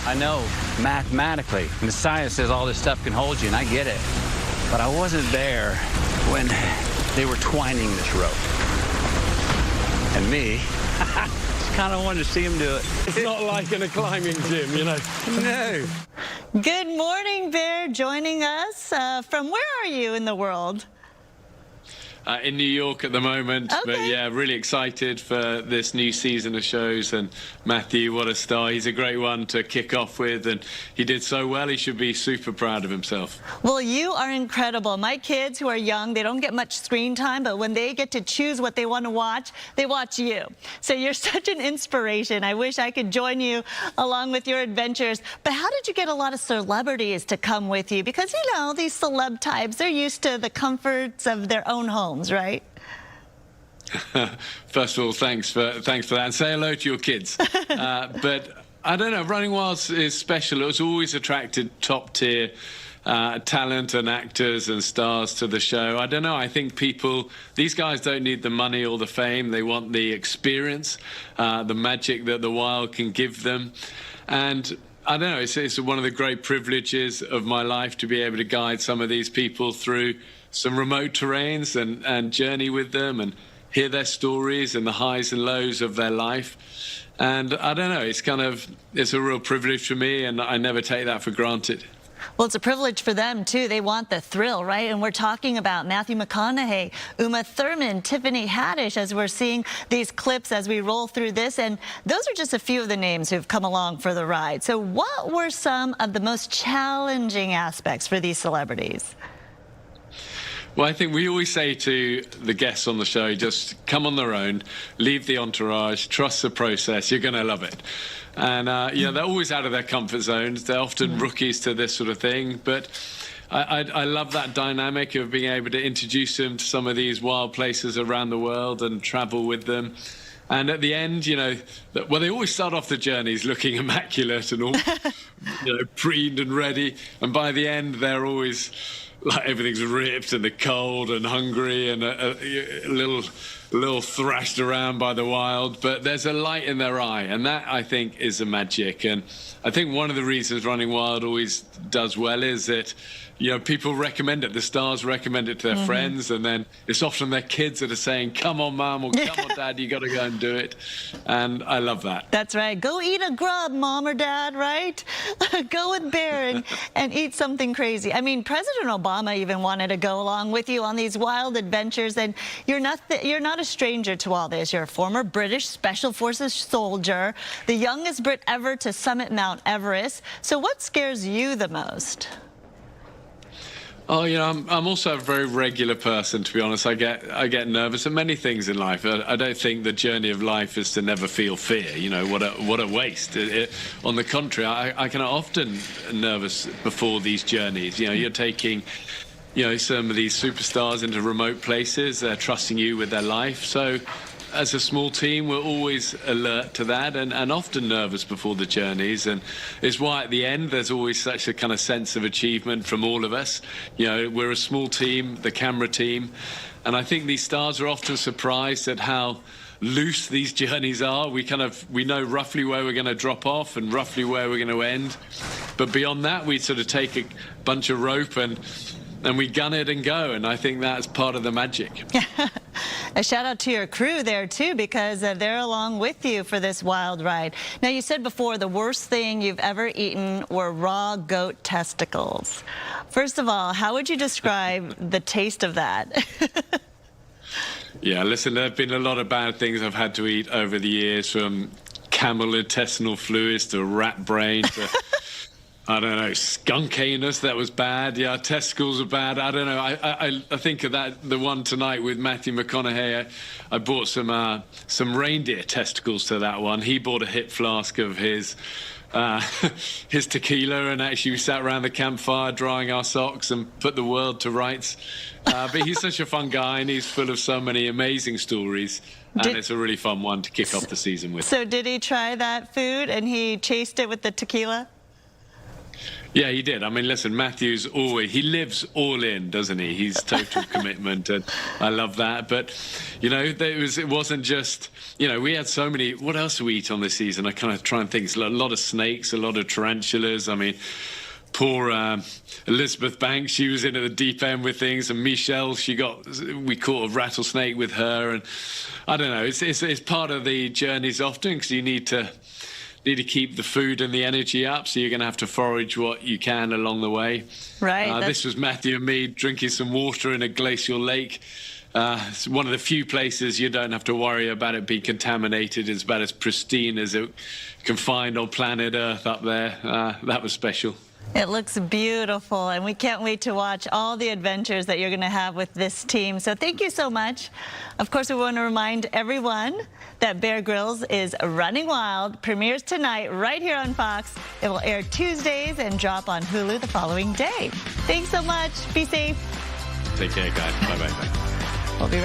I know mathematically, and the science says all this stuff can hold you, and I get it. But I wasn't there when they were twining this rope. And me, just kind of wanted to see him do it. It's not like in a climbing gym, you know. No. Good morning, Bear, joining us. From where are you in the world? In New York at the moment, okay. But yeah, really excited for this new season of shows. And Matthew, what a star. He's a great one to kick off with, and he did so well. He should be super proud of himself. Well, you are incredible. My kids who are young, they don't get much screen time, but when they get to choose what they want to watch, they watch you. So you're such an inspiration. I wish I could join you along with your adventures. But how did you get a lot of celebrities to come with you? Because, you know, these celeb types, they're used to the comforts of their own homes, right? First of all, thanks for that, and say hello to your kids. But I don't know, Running Wild is special. It was always attracted top tier talent and actors and stars to the show. I don't know, I think these guys don't need the money or the fame. They want the experience, the magic that the Wild can give them. And I don't know, it's one of the great privileges of my life to be able to guide some of these people through some remote terrains and journey with them and hear their stories and the highs and lows of their life. And I don't know, it's a real privilege for me, and I never take that for granted. Well, it's a privilege for them, too. They want the thrill, right? And we're talking about Matthew McConaughey, Uma Thurman, Tiffany Haddish, as we're seeing these clips as we roll through this. And those are just a few of the names who've come along for the ride. So what were some of the most challenging aspects for these celebrities? Well, I think we always say to the guests on the show, just come on their own, leave the entourage, trust the process, you're going to love it. And, they're always out of their comfort zones. They're often rookies to this sort of thing. But I love that dynamic of being able to introduce them to some of these wild places around the world and travel with them. And at the end, they always start off the journeys looking immaculate and all, preened and ready. And by the end, they're always like everything's ripped and they're cold and hungry and a little thrashed around by the wild. But there's a light in their eye, and that, I think, is a magic. And I think one of the reasons Running Wild always does well is that people recommend it. The stars recommend it to their friends, and then it's often their kids that are saying, come on, Mom, or come on, Dad, you got to go and do it. And I love that. That's right. Go eat a grub, Mom or Dad, right? Go with Bear and eat something crazy. I mean, President Obama even wanted to go along with you on these wild adventures, and you're not a stranger to all this. You're a former British Special Forces soldier, the youngest Brit ever to summit Mount Everest. So what scares you the most? Oh, I'm also a very regular person, to be honest. I get nervous at many things in life. I don't think the journey of life is to never feel fear. What a waste. On the contrary, I can often nervous before these journeys. You're taking, some of these superstars into remote places. They're trusting you with their life. So as a small team, we're always alert to that and often nervous before the journeys. And it's why at the end, there's always such a kind of sense of achievement from all of us. We're a small team, the camera team. And I think these stars are often surprised at how loose these journeys are. We know roughly where we're going to drop off and roughly where we're going to end. But beyond that, we sort of take a bunch of rope and we gun it and go. And I think that's part of the magic. A shout out to your crew there, too, because they're along with you for this wild ride. Now, you said before the worst thing you've ever eaten were raw goat testicles. First of all, how would you describe the taste of that? Yeah, listen, there have been a lot of bad things I've had to eat over the years, from camel intestinal fluids to rat brain to I don't know, skunk anus, that was bad. Yeah, testicles are bad. I don't know. I think of that, the one tonight with Matthew McConaughey. I bought some reindeer testicles to that one. He bought a hip flask of his tequila, and actually we sat around the campfire drying our socks and put the world to rights. But he's such a fun guy, and he's full of so many amazing stories. And it's a really fun one to kick off the season with. So did he try that food and he chased it with the tequila? Yeah, he did. I mean, listen, Matthew's he lives all in, doesn't he? He's total commitment, and I love that. But, it wasn't just, we had so many. What else do we eat on this season? I kind of try and think. A lot of snakes, a lot of tarantulas. I mean, poor Elizabeth Banks, she was in at the deep end with things, and Michelle, we caught a rattlesnake with her, and I don't know. It's part of the journeys often, because you need to keep the food and the energy up, so you're going to have to forage what you can along the way. Right. This was Matthew and me drinking some water in a glacial lake. It's one of the few places you don't have to worry about it being contaminated. It's about as pristine as it can find on planet Earth up there. That was special. It looks beautiful, and we can't wait to watch all the adventures that you're going to have with this team. So thank you so much. Of course, we want to remind everyone that Bear Grylls is Running Wild, premieres tonight right here on Fox. It will air Tuesdays and drop on Hulu the following day. Thanks so much. Be safe. Take care, guys. Bye-bye. We'll be right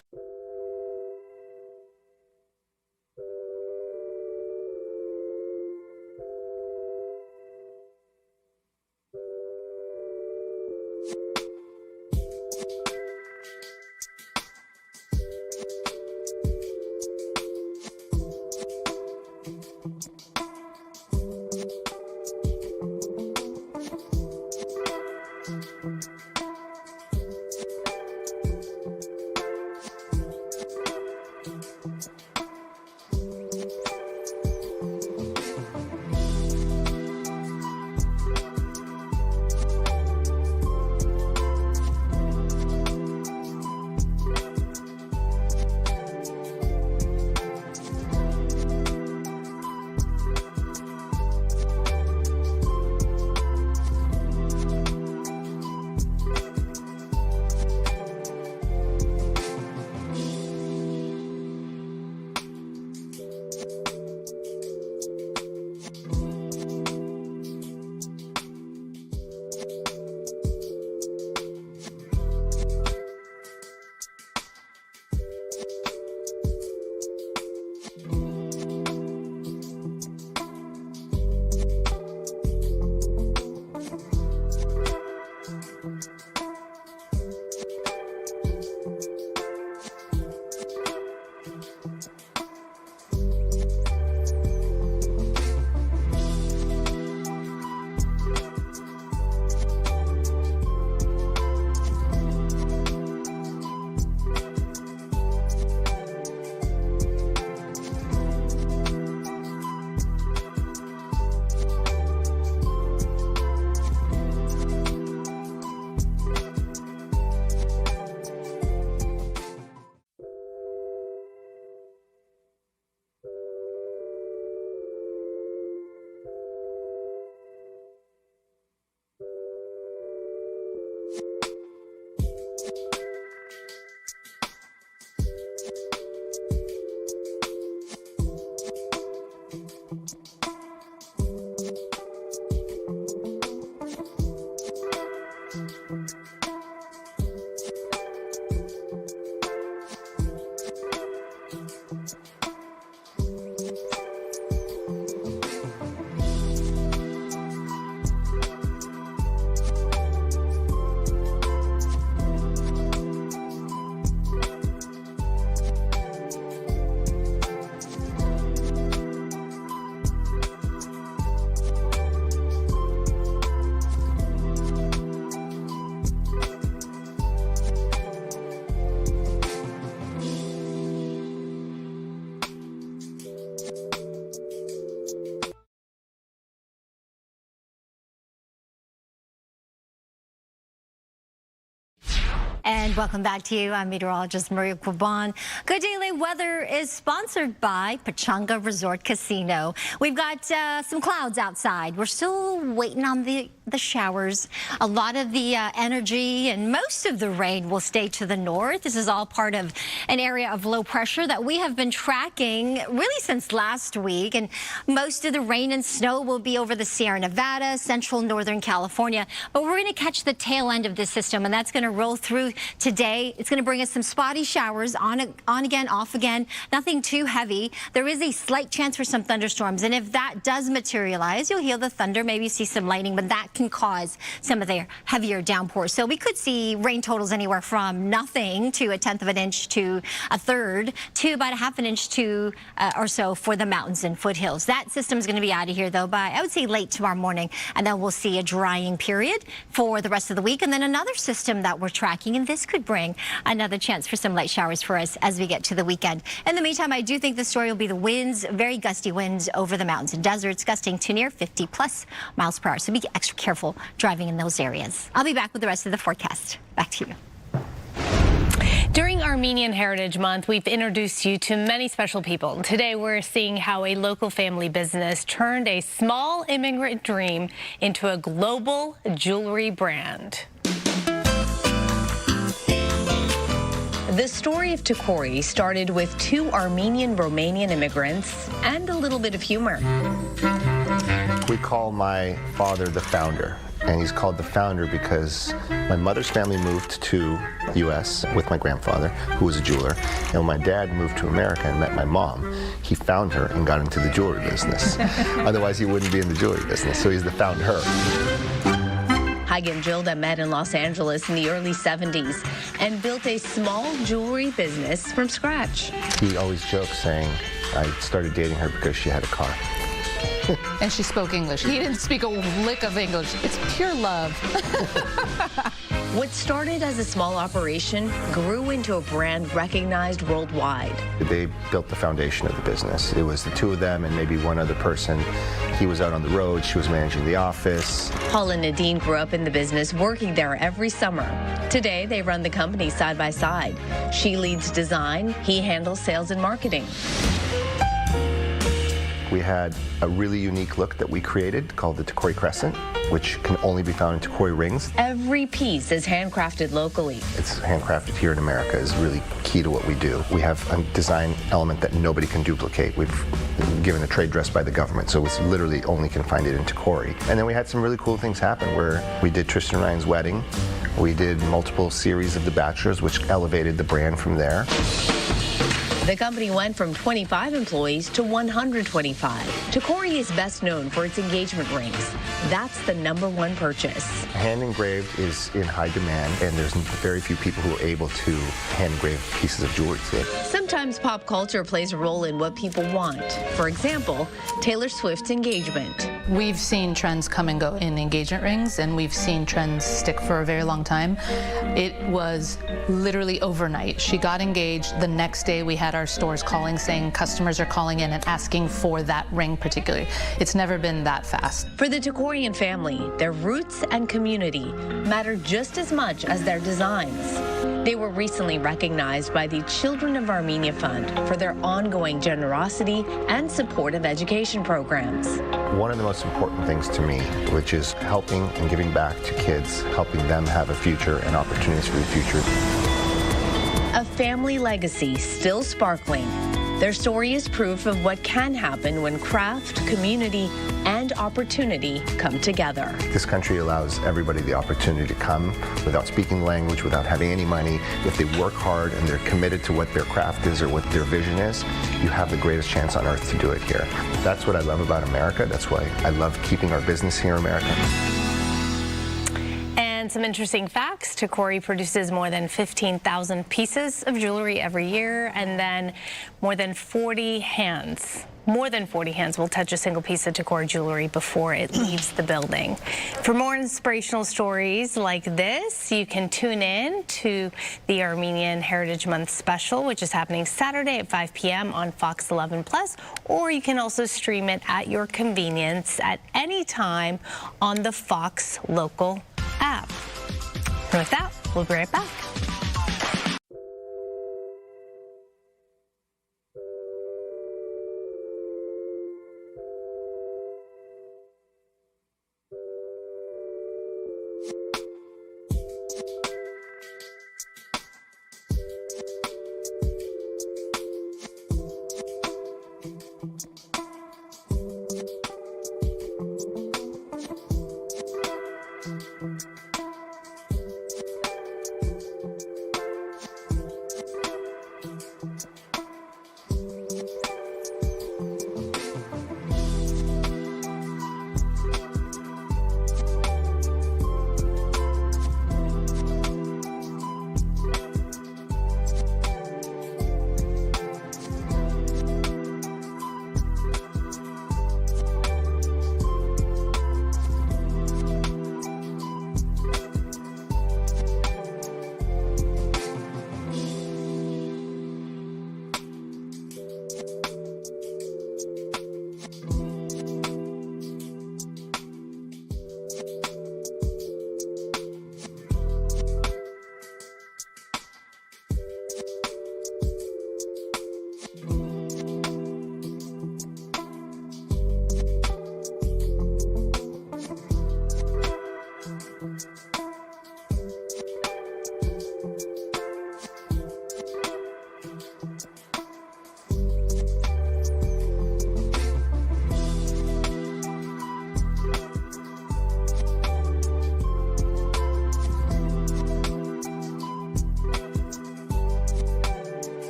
And welcome back to you. I'm meteorologist Maria Quaban. Good Daily Weather is sponsored by Pechanga Resort Casino. We've got some clouds outside. We're still waiting on the showers. A lot of the energy and most of the rain will stay to the north. This is all part of an area of low pressure that we have been tracking really since last week. And most of the rain and snow will be over the Sierra Nevada, central northern California. But we're going to catch the tail end of this system, and that's going to roll through today. It's going to bring us some spotty showers, on again, off again. Nothing too heavy. There is a slight chance for some thunderstorms, and if that does materialize, you'll hear the thunder, maybe see some lightning, but that can cause some of the heavier downpours. So we could see rain totals anywhere from nothing to a tenth of an inch to a third to about a half an inch to or so for the mountains and foothills. That system is going to be out of here, though, by, I would say, late tomorrow morning, and then we'll see a drying period for the rest of the week, and then another system that we're tracking, and this could bring another chance for some light showers for us as we get to the weekend. In the meantime, I do think the story will be the winds, very gusty winds over the mountains and deserts, gusting to near 50+ miles per hour. So be extra careful driving in those areas. I'll be back with the rest of the forecast. Back to you. During Armenian Heritage Month, we've introduced you to many special people. Today, we're seeing how a local family business turned a small immigrant dream into a global jewelry brand. The story of Tacori started with two Armenian-Romanian immigrants and a little bit of humor. We call my father the founder, and he's called the founder because my mother's family moved to the U.S. with my grandfather, who was a jeweler, and when my dad moved to America and met my mom, he found her and got into the jewelry business. Otherwise, he wouldn't be in the jewelry business, so he's the founder. Heige and Gilda met in Los Angeles in the early 70s and built a small jewelry business from scratch. He always jokes saying, I started dating her because she had a car. And she spoke English. He didn't speak a lick of English. It's pure love. What started as a small operation grew into a brand recognized worldwide. They built the foundation of the business. It was the two of them and maybe one other person. He was out on the road. She was managing the office. Paul and Nadine grew up in the business, working there every summer. Today, they run the company side by side. She leads design. He handles sales and marketing. We had a really unique look that we created called the Tacori Crescent, which can only be found in Tacori rings. Every piece is handcrafted locally. It's handcrafted here in America is really key to what we do. We have a design element that nobody can duplicate. We've given a trade dress by the government, so it's literally only can find it in Tacori. And then we had some really cool things happen where we did Tristan and Ryan's wedding. We did multiple series of The Bachelors, which elevated the brand from there. The company went from 25 employees to 125. Tacori is best known for its engagement rings. That's the #1 purchase. Hand engraved is in high demand, and there's very few people who are able to hand engrave pieces of jewelry today. Sometimes pop culture plays a role in what people want. For example, Taylor Swift's engagement. We've seen trends come and go in engagement rings, and we've seen trends stick for a very long time. It was literally overnight. She got engaged. The next day, we had our stores calling, saying customers are calling in and asking for that ring particularly. It's never been that fast. For the Tacorian family, their roots and community matter just as much as their designs. They were recently recognized by the Children of Armenia Fund for their ongoing generosity and support of education programs. One of the most important things to me, which is helping and giving back to kids, helping them have a future and opportunities for the future. A family legacy still sparkling. Their story is proof of what can happen when craft, community, and opportunity come together. This country allows everybody the opportunity to come without speaking the language, without having any money. If they work hard and they're committed to what their craft is or what their vision is, you have the greatest chance on earth to do it here. That's what I love about America. That's why I love keeping our business here in America. And some interesting facts. Tacori produces more than 15,000 pieces of jewelry every year, and then more than 40 hands will touch a single piece of Tacori jewelry before it leaves the building. For more inspirational stories like this, you can tune in to the Armenian Heritage Month special, which is happening Saturday at 5 p.m. on Fox 11+, or you can also stream it at your convenience at any time on the Fox local app. And with that, we'll be right back.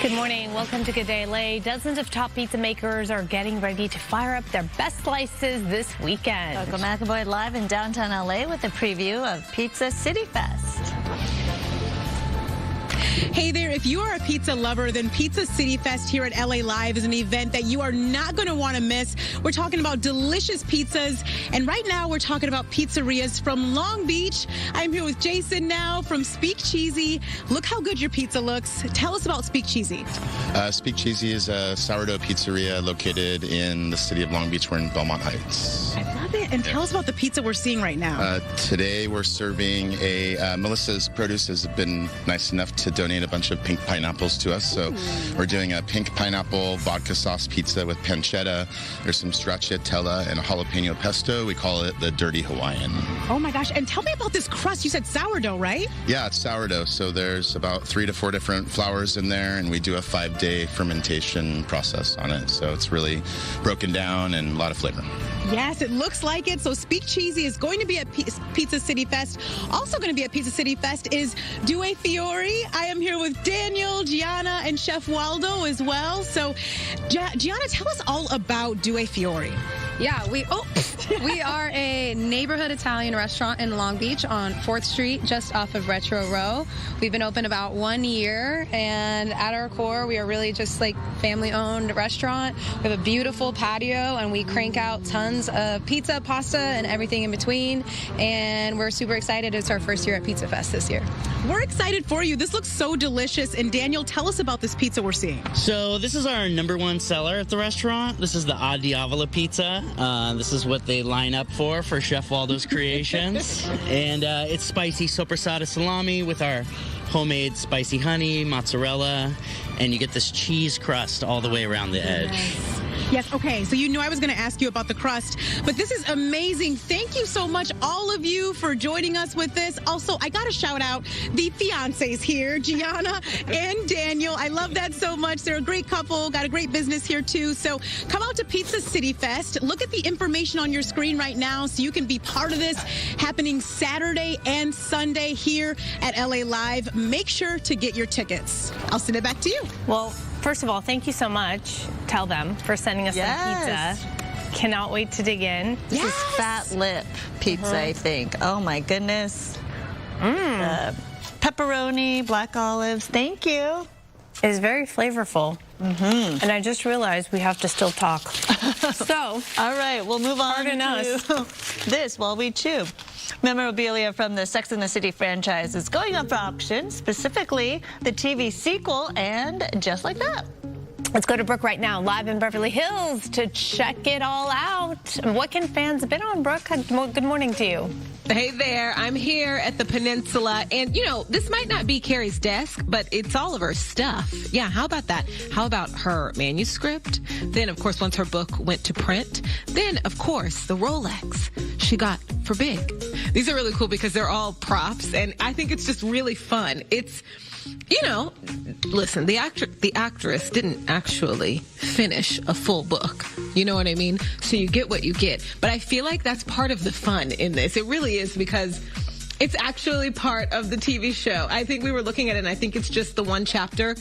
Good morning. Welcome to Good Day LA. Dozens of top pizza makers are getting ready to fire up their best slices this weekend. Coco McAvoy live in downtown LA with a preview of Pizza City Fest. Hey there, if you are a pizza lover, then Pizza City Fest here at LA Live is an event that you are not going to want to miss. We're talking about delicious pizzas, and right now we're talking about pizzerias from Long Beach. I'm here with Jason now from Speak Cheesy. Look how good your pizza looks. Tell us about Speak Cheesy. Speak Cheesy is a sourdough pizzeria located in the city of Long Beach. We're in Belmont Heights. I love it. And tell us about the pizza we're seeing right now. Today we're serving Melissa's Produce has been nice enough to donate a bunch of pink pineapples to us. So we're doing a pink pineapple vodka sauce pizza with pancetta. There's some stracciatella and a jalapeno pesto. We call it the Dirty Hawaiian. Oh my gosh. And tell me about this crust. You said sourdough, right? Yeah, it's sourdough. So there's about 3 to 4 different flours in there, and we do a 5-day fermentation process on it. So it's really broken down and a lot of flavor. Yes, it looks like it. So Speak Cheesy is going to be at Pizza City Fest. Also going to be at Pizza City Fest is Due Fiori. I am here with Daniel, Gianna, and Chef Waldo as well. So Gianna, tell us all about Due Fiori. Yeah, we are a neighborhood Italian restaurant in Long Beach on 4th Street, just off of Retro Row. We've been open about 1 year, and at our core, we are really just like family-owned restaurant. We have a beautiful patio, and we crank out tons of pizza, pasta, and everything in between. And we're super excited. It's our first year at Pizza Fest this year. We're excited for you. This looks so delicious. And Daniel, tell us about this pizza we're seeing. So this is our #1 seller at the restaurant. This is the Ad Diavolo pizza. This is what they line up for Chef Waldo's creations. And it's spicy sopressata salami with our homemade spicy honey, mozzarella, and you get this cheese crust all the way around the edge. Yes, okay, so you knew I was going to ask you about the crust, but this is amazing. Thank you so much, all of you, for joining us with this. Also, I got to shout out the fiancés here, Gianna and Daniel. I love that so much. They're a great couple, got a great business here, too. So come out to Pizza City Fest. Look at the information on your screen right now so you can be part of this, happening Saturday and Sunday here at LA Live. Make sure to get your tickets. I'll send it back to you. Well, first of all, thank you so much. Tell them for sending us some pizza. Cannot wait to dig in. This is Fat Lip pizza, I think. Oh my goodness. Pepperoni, black olives. Thank you. It is very flavorful. And I just realized we have to still talk. So, all right, we'll move on to this while we chew. Memorabilia from the Sex and the City franchise is going up for auction, specifically the TV sequel and Just Like That. Let's go to Brooke right now, live in Beverly Hills, to check it all out. What can fans bid on, Brooke? Good morning to you. Hey there, I'm here at the Peninsula, and you know, this might not be Carrie's desk, but it's all of her stuff. Yeah, how about that? How about her manuscript? Then, of course, once her book went to print, then, of course, the Rolex she got for Big. These are really cool because they're all props, and I think it's just really fun. It's, you know, listen, the actress didn't actually finish a full book. You know what I mean? So you get what you get. But I feel like that's part of the fun in this. It really is, because it's actually part of the TV show. I think we were looking at it, and I think it's just the one chapter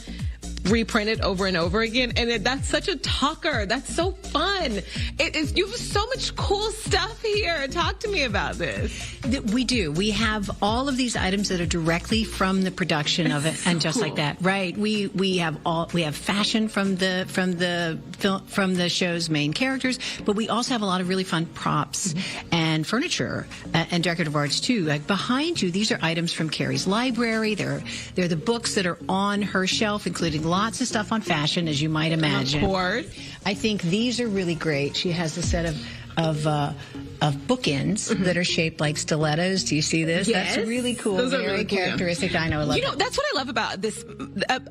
reprinted over and over again, and that's such a talker. That's so fun. You have so much cool stuff here. Talk to me about this. We do. We have all of these items that are directly from the production of it, and Just Like That. Right. We have fashion from the show's main characters, but we also have a lot of really fun props and furniture and decorative arts too. Like behind you, these are items from Carrie's library. They're the books that are on her shelf, including lots of stuff on fashion, as you might imagine. Of course. I think these are really great. She has a set of bookends that are shaped like stilettos. Do you see this? Yes. That's really cool. Those are very really characteristic. I know. I love it. That's what I love about this.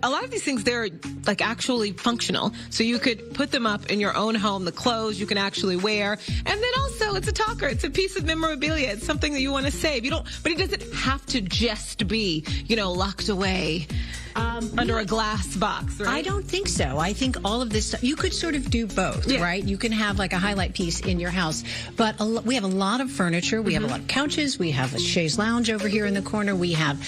A lot of these things, they're like actually functional. So you could put them up in your own home. The clothes you can actually wear. And then also it's a talker. It's a piece of memorabilia. It's something that you want to save. But it doesn't have to just be, locked away under a glass box, right? I don't think so. I think all of this stuff, you could sort of do both, right? You can have like a highlight piece in your house, but we have a lot of furniture. We have a lot of couches. We have a chaise lounge over here in the corner. We have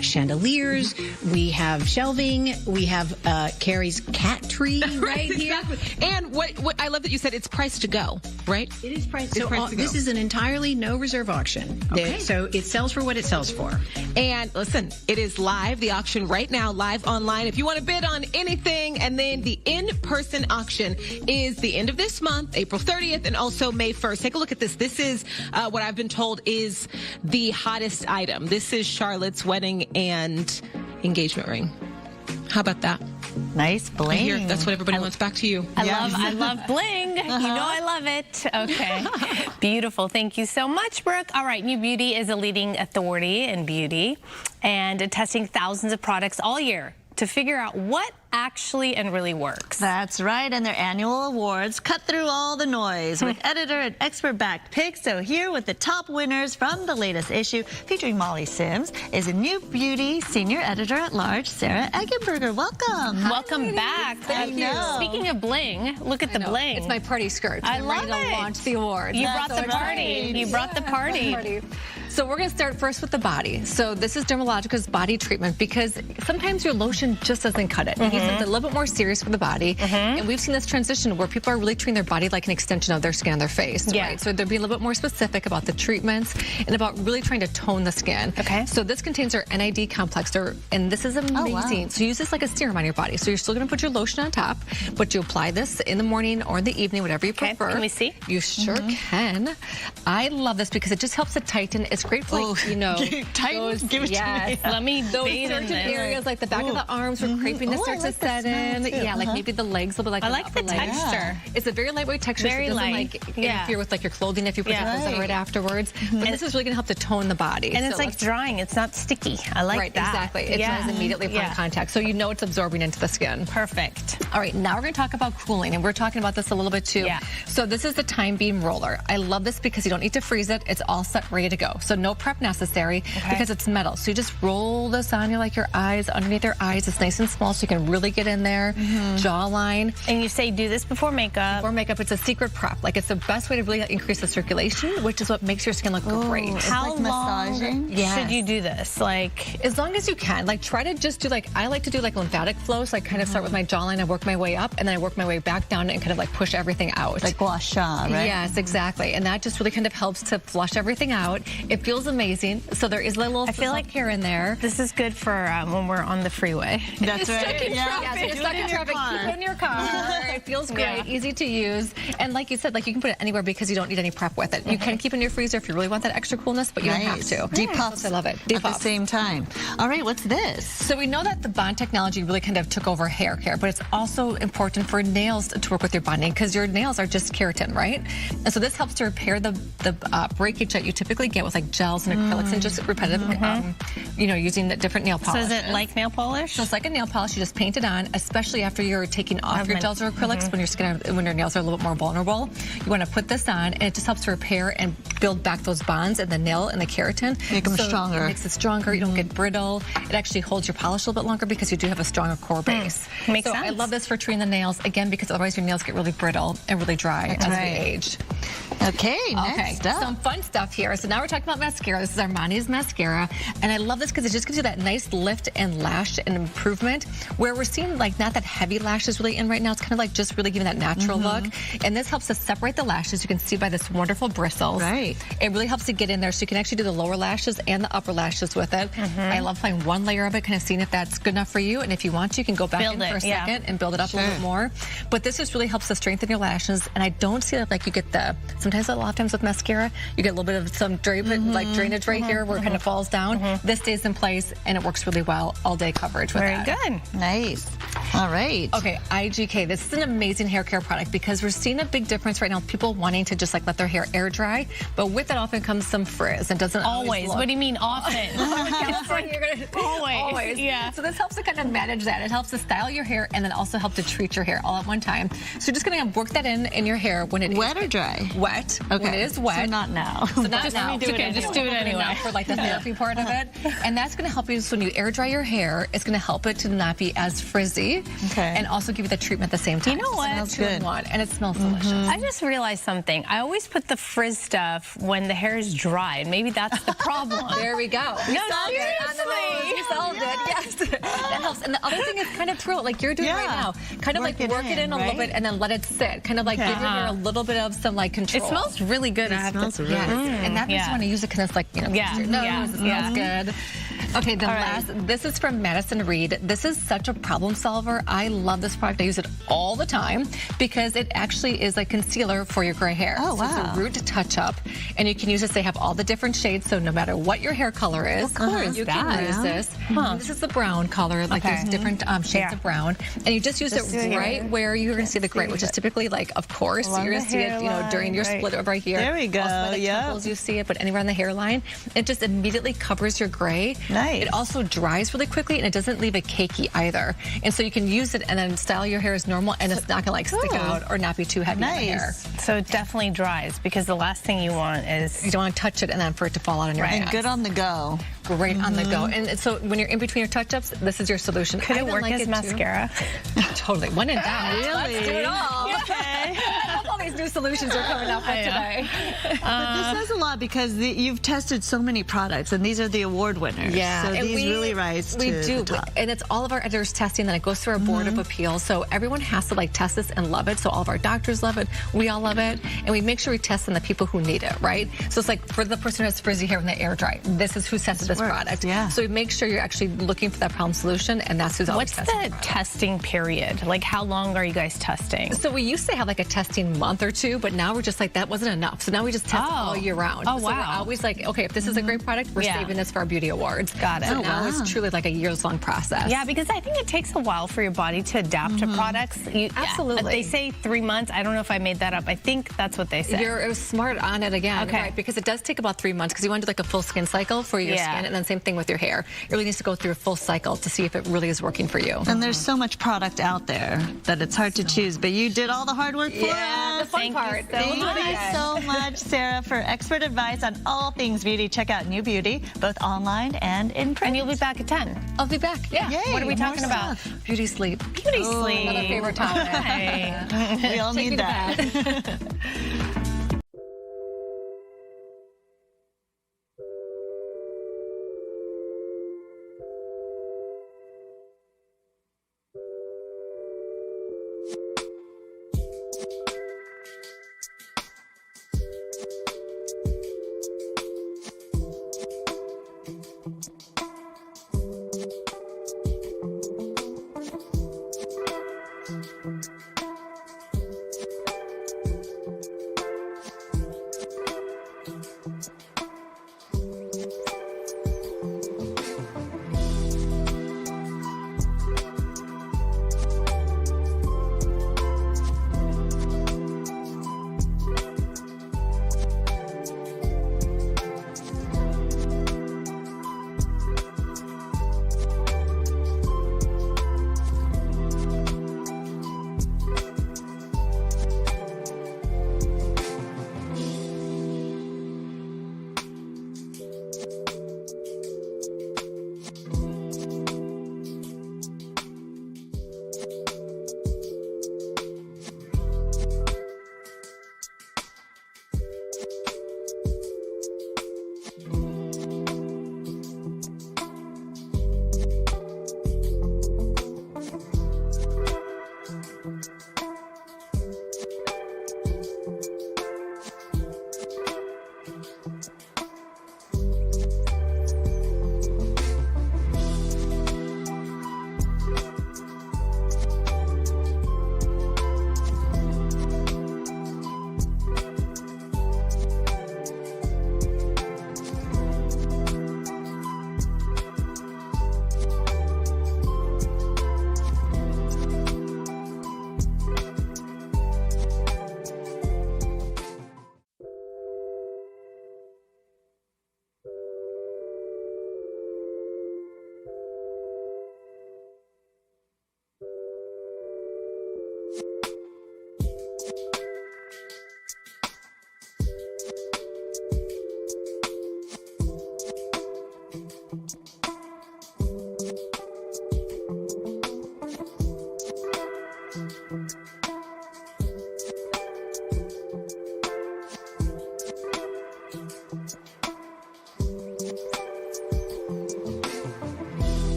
chandeliers. We have shelving. We have Carrie's cat tree right here. Exactly. And what I love that you said it's priced to go, right? It is priced to go. This is an entirely no reserve auction. Okay. So it sells for what it sells for. And listen, it is live, the auction right now, live online. If you want to bid on anything, and then the in-person auction is the end of this month, April 30th, and also May 1st. Take a look at this. This is what I've been told is the hottest item. This is Charlotte's wedding and engagement ring. How about that? Nice bling. That's what everybody wants. Back to you. I love bling. You know I love it. Okay. Beautiful. Thank you so much, Brooke. All right. New Beauty is a leading authority in beauty and testing thousands of products all year to figure out what actually and really works. That's right, and their annual awards cut through all the noise with editor and expert-backed picks. So here with the top winners from the latest issue, featuring Molly Sims, is a New Beauty senior editor-at-large, Sarah Eggenberger. Welcome. Welcome back. Thank you. Speaking of bling, look at the bling. It's my party skirt. I love ready to launch the awards. You brought the party. You brought the party. So we're going to start first with the body. So this is Dermalogica's body treatment because sometimes your lotion just doesn't cut it. You need something a little bit more serious for the body. And we've seen this transition where people are really treating their body like an extension of their skin and their face. Yeah. Right? So they're being a little bit more specific about the treatments and about really trying to tone the skin. Okay. So this contains our NAD complex, and this is amazing. So use this like a serum on your body. So you're still going to put your lotion on top, but you apply this in the morning or in the evening, whatever you prefer. Can we see? You sure can. I love this because it just helps it tighten. It's great for, tighten. Give it to me. Let me those bathe in certain this. areas like the back of the arms where crepiness starts to set in. Yeah, like maybe the legs a little bit like I like the texture. It's a very lightweight texture. Very so it doesn't light. interfere with like your clothing if you put your clothes on right afterwards. But this is really going to help to tone the body. And it's like drying. It's not sticky. I like that. Exactly. It dries immediately upon contact. So you know it's absorbing into the skin. Perfect. All right, now we're going to talk about cooling, and we're talking about this a little bit too. Yeah. So this is the Time Beam Roller. I love this because you don't need to freeze it. It's all set, ready to go. So no prep necessary because it's metal. So you just roll this on your eyes, underneath your eyes. It's nice and small so you can really get in there. Jawline. And you say do this before makeup. Before makeup, it's a secret prep. Like it's the best way to really increase the circulation, which is what makes your skin look great. How long massaging? should you do this? Like as long as you can. Like try to just do I like to do lymphatic flow. So I kind of start with my jawline, I work my way up, and then I work my way back down and kind of like push everything out. Like gua sha, right? Yes, exactly. And that just really kind of helps to flush everything out. It feels amazing. So there is a little here and there. This is good for when we're on the freeway. That's right. So you're stuck in traffic. Keep it in your car. It feels great, easy to use. And like you said, you can put it anywhere because you don't need any prep with it. You can keep it in your freezer if you really want that extra coolness, but you don't have to. Depuffs. I love it. At the same time. All right, what's this? So we know that the bond technology really kind of took over hair care, but it's also important for nails to work with your bonding because your nails are just keratin, right? And so this helps to repair the breakage that you typically get with gels and acrylics and just repetitive, using different nail polish. So is it like nail polish? So it's like a nail polish. You just paint it on, especially after you're taking off your gels or acrylics when your nails are a little bit more vulnerable. You want to put this on, and it just helps to repair and build back those bonds in the nail and the keratin. Make them stronger. It makes it stronger. You don't get brittle. It actually holds your polish a little bit longer because you do have a stronger core base. Makes sense. I love this for treating the nails, again, because otherwise your nails get really brittle and really dry as we age. Okay, next up. Some fun stuff here. So now we're talking about mascara. This is Armani's mascara, and I love this because it just gives you that nice lift and lash and improvement where we're seeing not that heavy lashes really in right now. It's kind of just really giving that natural look, and this helps to separate the lashes. You can see by this wonderful bristles. Right. It really helps to get in there, so you can actually do the lower lashes and the upper lashes with it. I love playing one layer of it, kind of seeing if that's good enough for you, and if you want to, you can go back in for a second and build it up a little bit more. But this just really helps to strengthen your lashes, and I don't see that you get sometimes a lot of times with mascara, you get a little bit of some drainage right here where it kind of falls down. This stays in place, and it works really well all day coverage with that. Very good. Nice. All right. Okay, IGK. This is an amazing hair care product because we're seeing a big difference right now. People wanting to just like let their hair air dry, but with it often comes some frizz. It doesn't always look. What do you mean often? Always. Yeah. So this helps to kind of manage that. It helps to style your hair and then also help to treat your hair all at one time. So you're just going to work that in your hair when it wet or dry? Wet. Okay. When it is wet. So not now. So not Just now. do it anyway. Just do it anyway. For like the therapy part of it. And that's going to help you, so when you air dry your hair, it's going to help it to not be as frizzy. Okay. And also give you the treatment at the same time. You know what? It smells good. And it smells delicious. I just realized something. I always put the frizz stuff when the hair is dry, and maybe that's the problem. There we go. No, seriously. You solved it. Yes. That helps. And the other thing is kind of true, like you're doing right now. Kind of work it in a little bit and then let it sit. Kind of like give your hair a little bit of some like control. It smells really good. And that makes you want to use it because it's like, you know, it smells good. Okay, this is from Madison Reed. This is such a problem solver. I love this product. I use it all the time because it actually is a concealer for your gray hair. Oh, wow. So it's a root touch-up, and you can use this. They have all the different shades, so no matter what your hair color is, what color is you that? can use this. This is the brown color. Like there's different shades of brown, and you just use it right where you're going to see the gray, which is typically like, of course, you're going to see it, you know, during your split over here. There we go. Also, you see it, but anywhere on the hairline, it just immediately covers your gray. Nice. It also dries really quickly, and it doesn't leave it cakey either. And so you can use it and then style your hair as normal, and it's not gonna like stick out or not be too heavy on the hair. So it definitely dries, because the last thing you want is... You don't want to touch it and then for it to fall out on your hands. And good on the go. Great on the go. And so when you're in between your touch-ups, this is your solution. Could it work as mascara? Totally. When in doubt. Really? Let's do it all. Okay. All these new solutions are coming up today. But this says a lot because you've tested so many products, and these are the award winners. Yeah. So and these really rise to the top. And it's all of our editors testing, then it goes through our board of appeals. So everyone has to like test this and love it. So all of our doctors love it. We all love it. And we make sure we test on the people who need it, right? So it's like for the person who has frizzy hair when they air dry, this is who tested this product. Yeah. So we make sure you're actually looking for that problem solution, and that's who's always testing. What's the testing period? Like, how long are you guys testing? So we used to have like a testing month or two, but now we're just like, that wasn't enough. So now we just test all year round. Oh, so wow. we're always like, okay, if this is a great product, we're saving this for our beauty awards. Got it. So now it's truly like a years-long process. Yeah, because I think it takes a while for your body to adapt to products. Absolutely. They say 3 months. I don't know if I made that up. I think that's what they say. You're smart on it again. Okay. Right, because it does take about 3 months because you want to do like a full skin cycle for your skin, and then same thing with your hair. It really needs to go through a full cycle to see if it really is working for you. And there's so much product out there that it's hard to choose, but you did all the hard work for us. The fun part. Thank you so much, Sarah, for expert advice on all things beauty. Check out New Beauty, both online and in print. And you'll be back at 10. I'll be back. Yeah. Yay, What are we more talking about? stuff. Beauty sleep. Beauty sleep. Another favorite topic. We all need that.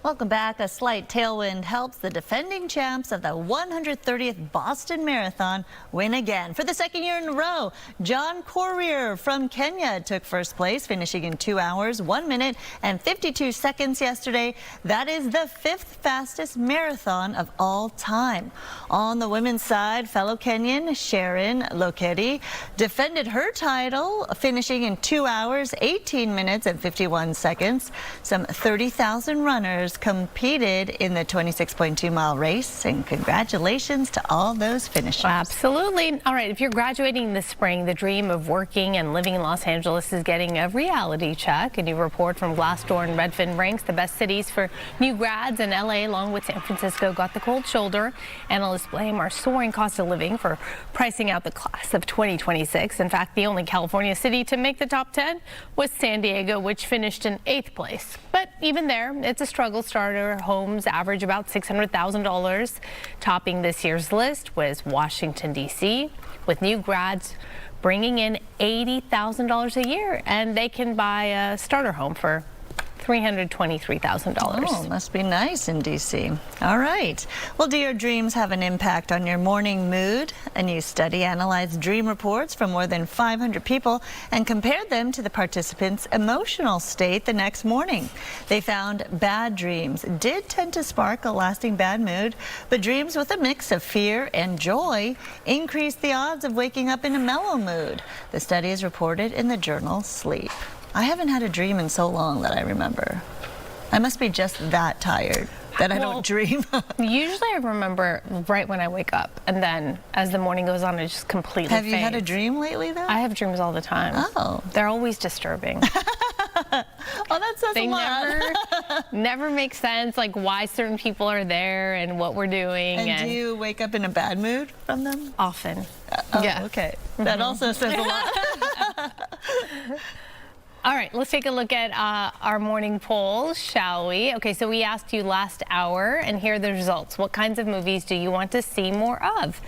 Welcome back. A slight tailwind helps the defending champs of the 130th Boston Marathon win again. For the second year in a row, John Courier from Kenya took first place, finishing in 2 hours, 1 minute, and 52 seconds yesterday. That is the 5th fastest marathon of all time. On the women's side, fellow Kenyan Sharon Lokedi defended her title, finishing in 2 hours, 18 minutes, and 51 seconds. Some 30,000 runners competed in the 26.2-mile race, and congratulations to all those finishers. Absolutely. All right, if you're graduating this spring, the dream of working and living in Los Angeles is getting a reality check. A new report from Glassdoor and Redfin ranks the best cities for new grads, and LA, along with San Francisco, got the cold shoulder. Analysts blame our soaring cost of living for pricing out the class of 2026. In fact, the only California city to make the top 10 was San Diego, which finished in 8th place. But even there, it's a struggle. Starter homes average about $600,000. Topping this year's list was Washington, D.C., with new grads bringing in $80,000 a year, and they can buy a starter home for $323,000. Oh, must be nice in D.C. All right. Well, do your dreams have an impact on your morning mood? A new study analyzed dream reports from more than 500 people and compared them to the participants' emotional state the next morning. They found bad dreams did tend to spark a lasting bad mood, but dreams with a mix of fear and joy increased the odds of waking up in a mellow mood. The study is reported in the journal Sleep. I haven't had a dream in so long that I remember. I must be just that tired that I don't dream. Usually I remember right when I wake up, and then as the morning goes on, it just completely Have you had a fades. dream lately, though? I have dreams all the time. Oh. They're always disturbing. Oh, that says They a lot. never make sense, like why certain people are there and what we're doing. And do you wake up in a bad mood from them? Often. Oh, yeah. okay. That also says a lot. All right, let's take a look at our morning poll, shall we? Okay, so we asked you last hour, and here are the results. What kinds of movies do you want to see more of?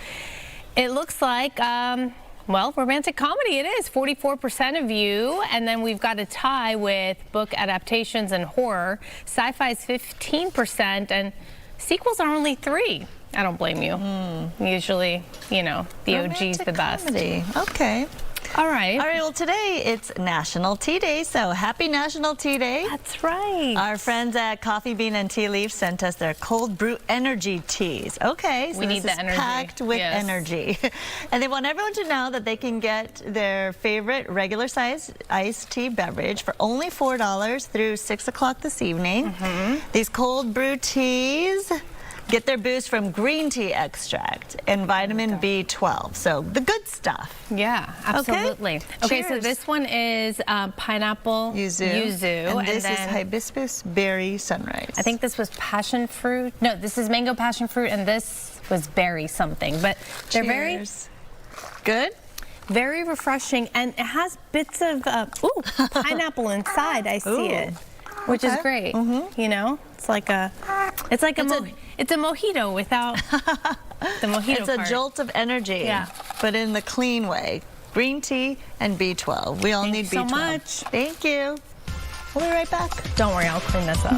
It looks like, well, romantic comedy it is, 44% of you. And then we've got a tie with book adaptations and horror. Sci-fi is 15%, and sequels are only 3%. I don't blame you. Usually, you know, the OG's the best. Comedy. Okay. All right. All right, well, today it's National Tea Day, so happy National Tea Day. That's right. Our friends at Coffee Bean and Tea Leaf sent us their cold brew energy teas. Okay, so We need this the is energy. packed with Yes. energy. And they want everyone to know that they can get their favorite regular size iced tea beverage for only $4 through 6 o'clock this evening. These cold brew teas get their boost from green tea extract and vitamin B12. So the good stuff. Yeah, absolutely. Okay, so Cheers. this one is pineapple yuzu. And this is then hibiscus berry sunrise. I think this was passion fruit. No, this is mango passion fruit, and this was berry something. But they're very good, very refreshing, and it has bits of pineapple inside. I see it, which is great. You know, it's like a mojito without the mojito It's a part. jolt of energy, Yeah. but in the clean way. Green tea and B12. We all need Thanks B12. so much. Thank you. We'll be right back. Don't worry, I'll clean this up.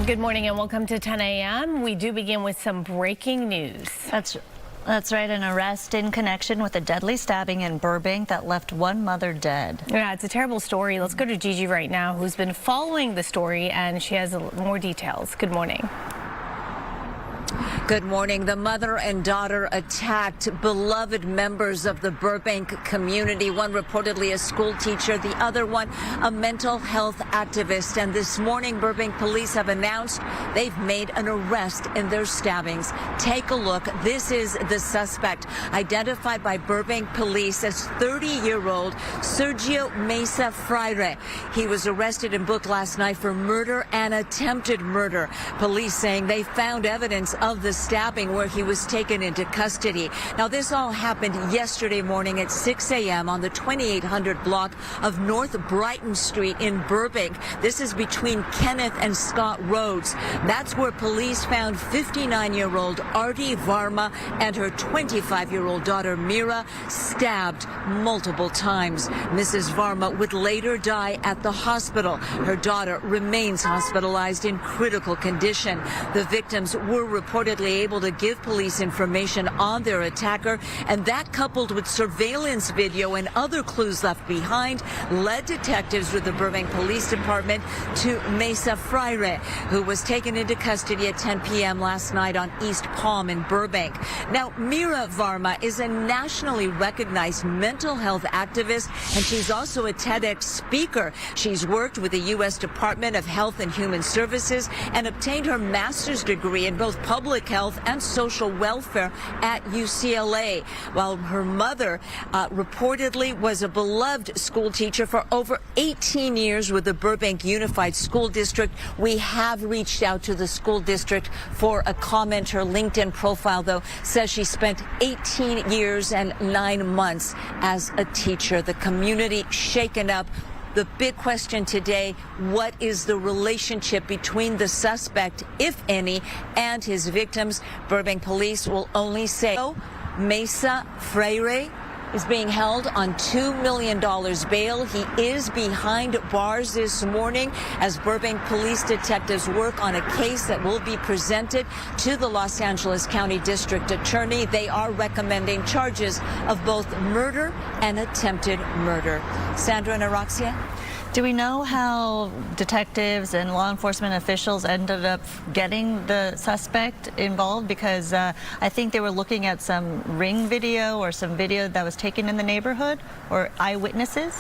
Good morning and welcome to 10 a.m. We do begin with some breaking news. That's right, an arrest in connection with a deadly stabbing in Burbank that left one mother dead. Yeah, it's a terrible story. Let's go to Gigi right now, who's been following the story, and she has more details. Good morning. Good morning. The mother and daughter attacked beloved members of the Burbank community. One reportedly a school teacher, the other one a mental health activist. And this morning, Burbank police have announced they've made an arrest in their stabbings. Take a look. This is the suspect, identified by Burbank police as 30-year-old Sergio Mesa Freire. He was arrested and booked last night for murder and attempted murder. Police saying they found evidence of the stabbing where he was taken into custody. Now, this all happened yesterday morning at 6 a.m. on the 2800 block of North Brighton Street in Burbank. This is between Kenneth and Scott Roads. That's where police found 59-year-old Artie Varma and her 25-year-old daughter Mira stabbed multiple times. Mrs. Varma would later die at the hospital. Her daughter remains hospitalized in critical condition. The victims were reportedly able to give police information on their attacker, and that, coupled with surveillance video and other clues left behind, led detectives with the Burbank Police Department to Mesa Freire, who was taken into custody at 10 p.m. last night on East Palm in Burbank. Now, Mira Varma is a nationally recognized mental health activist, and she's also a TEDx speaker. She's worked with the U.S. Department of Health and Human Services and obtained her master's degree in both public health and social welfare at UCLA, while her mother reportedly was a beloved school teacher for over 18 years with the Burbank Unified School District. We have reached out to the school district for a comment. Her LinkedIn profile, though, says she spent 18 years and 9 months as a teacher. The community shaken up. The big question today, what is the relationship between the suspect, if any, and his victims? Burbank police will only say Mesa Freire is being held on $2 million bail. He is behind bars this morning as Burbank police detectives work on a case that will be presented to the Los Angeles County District Attorney. They are recommending charges of both murder and attempted murder. Sandra and Araxia? Do we know how detectives and law enforcement officials ended up getting the suspect involved? Because I think they were looking at some ring video or some video that was taken in the neighborhood, or eyewitnesses.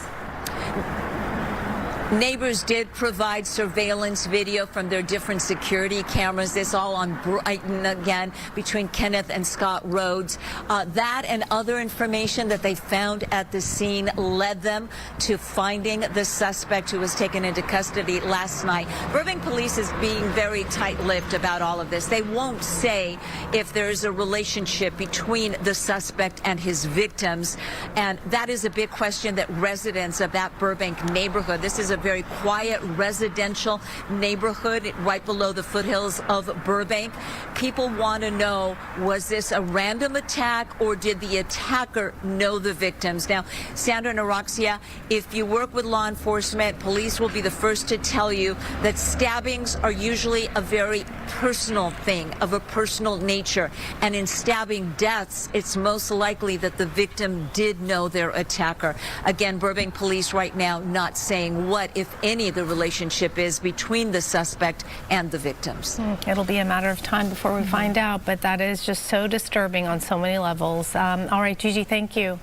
Neighbors did provide surveillance video from their different security cameras. This all on Brighton, again, between Kenneth and Scott Roads. That and other information that they found at the scene led them to finding the suspect who was taken into custody last night. Burbank police is being very tight-lipped about all of this. They won't say if there is a relationship between the suspect and his victims. And that is a big question that residents of that Burbank neighborhood, this is a very quiet residential neighborhood right below the foothills of Burbank. People want to know, was this a random attack or did the attacker know the victims? Now, Sandra and Araxia, if you work with law enforcement, police will be the first to tell you that stabbings are usually a very personal thing, of a personal nature. And in stabbing deaths, it's most likely that the victim did know their attacker. Again, Burbank police right now not saying what, if any, the relationship is between the suspect and the victims. It'll be a matter of time before we find out, but that is just so disturbing on so many levels. All right, Gigi, thank you.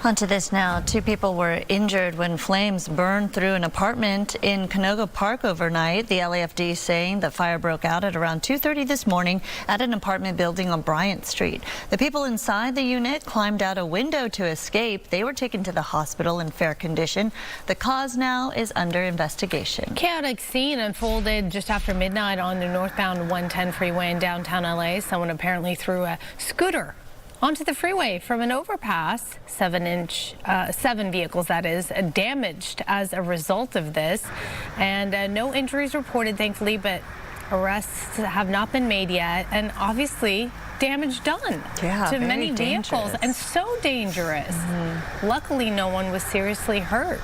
On to this now. 2 people were injured when flames burned through an apartment in Canoga Park overnight. The LAFD saying the fire broke out at around 2:30 this morning at an apartment building on Bryant Street. The people inside the unit climbed out a window to escape. They were taken to the hospital in fair condition. The cause now is under investigation. Chaotic scene unfolded just after midnight on the northbound 110 freeway in downtown LA. Someone apparently threw a scooter onto the freeway from an overpass. 7 vehicles, that is, damaged as a result of this. And no injuries reported, thankfully, but arrests have not been made yet. And obviously, damage done to many vehicles, and so dangerous. Luckily, no one was seriously hurt.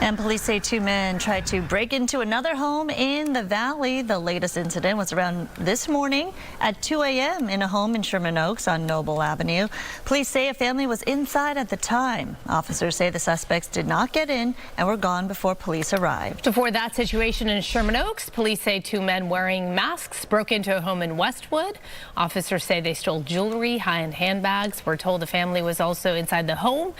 And police say 2 men tried to break into another home in the valley. The latest incident was around this morning at 2 a.m. in a home in Sherman Oaks on Noble Avenue. Police say a family was inside at the time. Officers say the suspects did not get in and were gone before police arrived. Before that situation in Sherman Oaks, police say 2 men wearing masks broke into a home in Westwood. Officers say they stole jewelry, high-end handbags. We're told the family was also inside the home.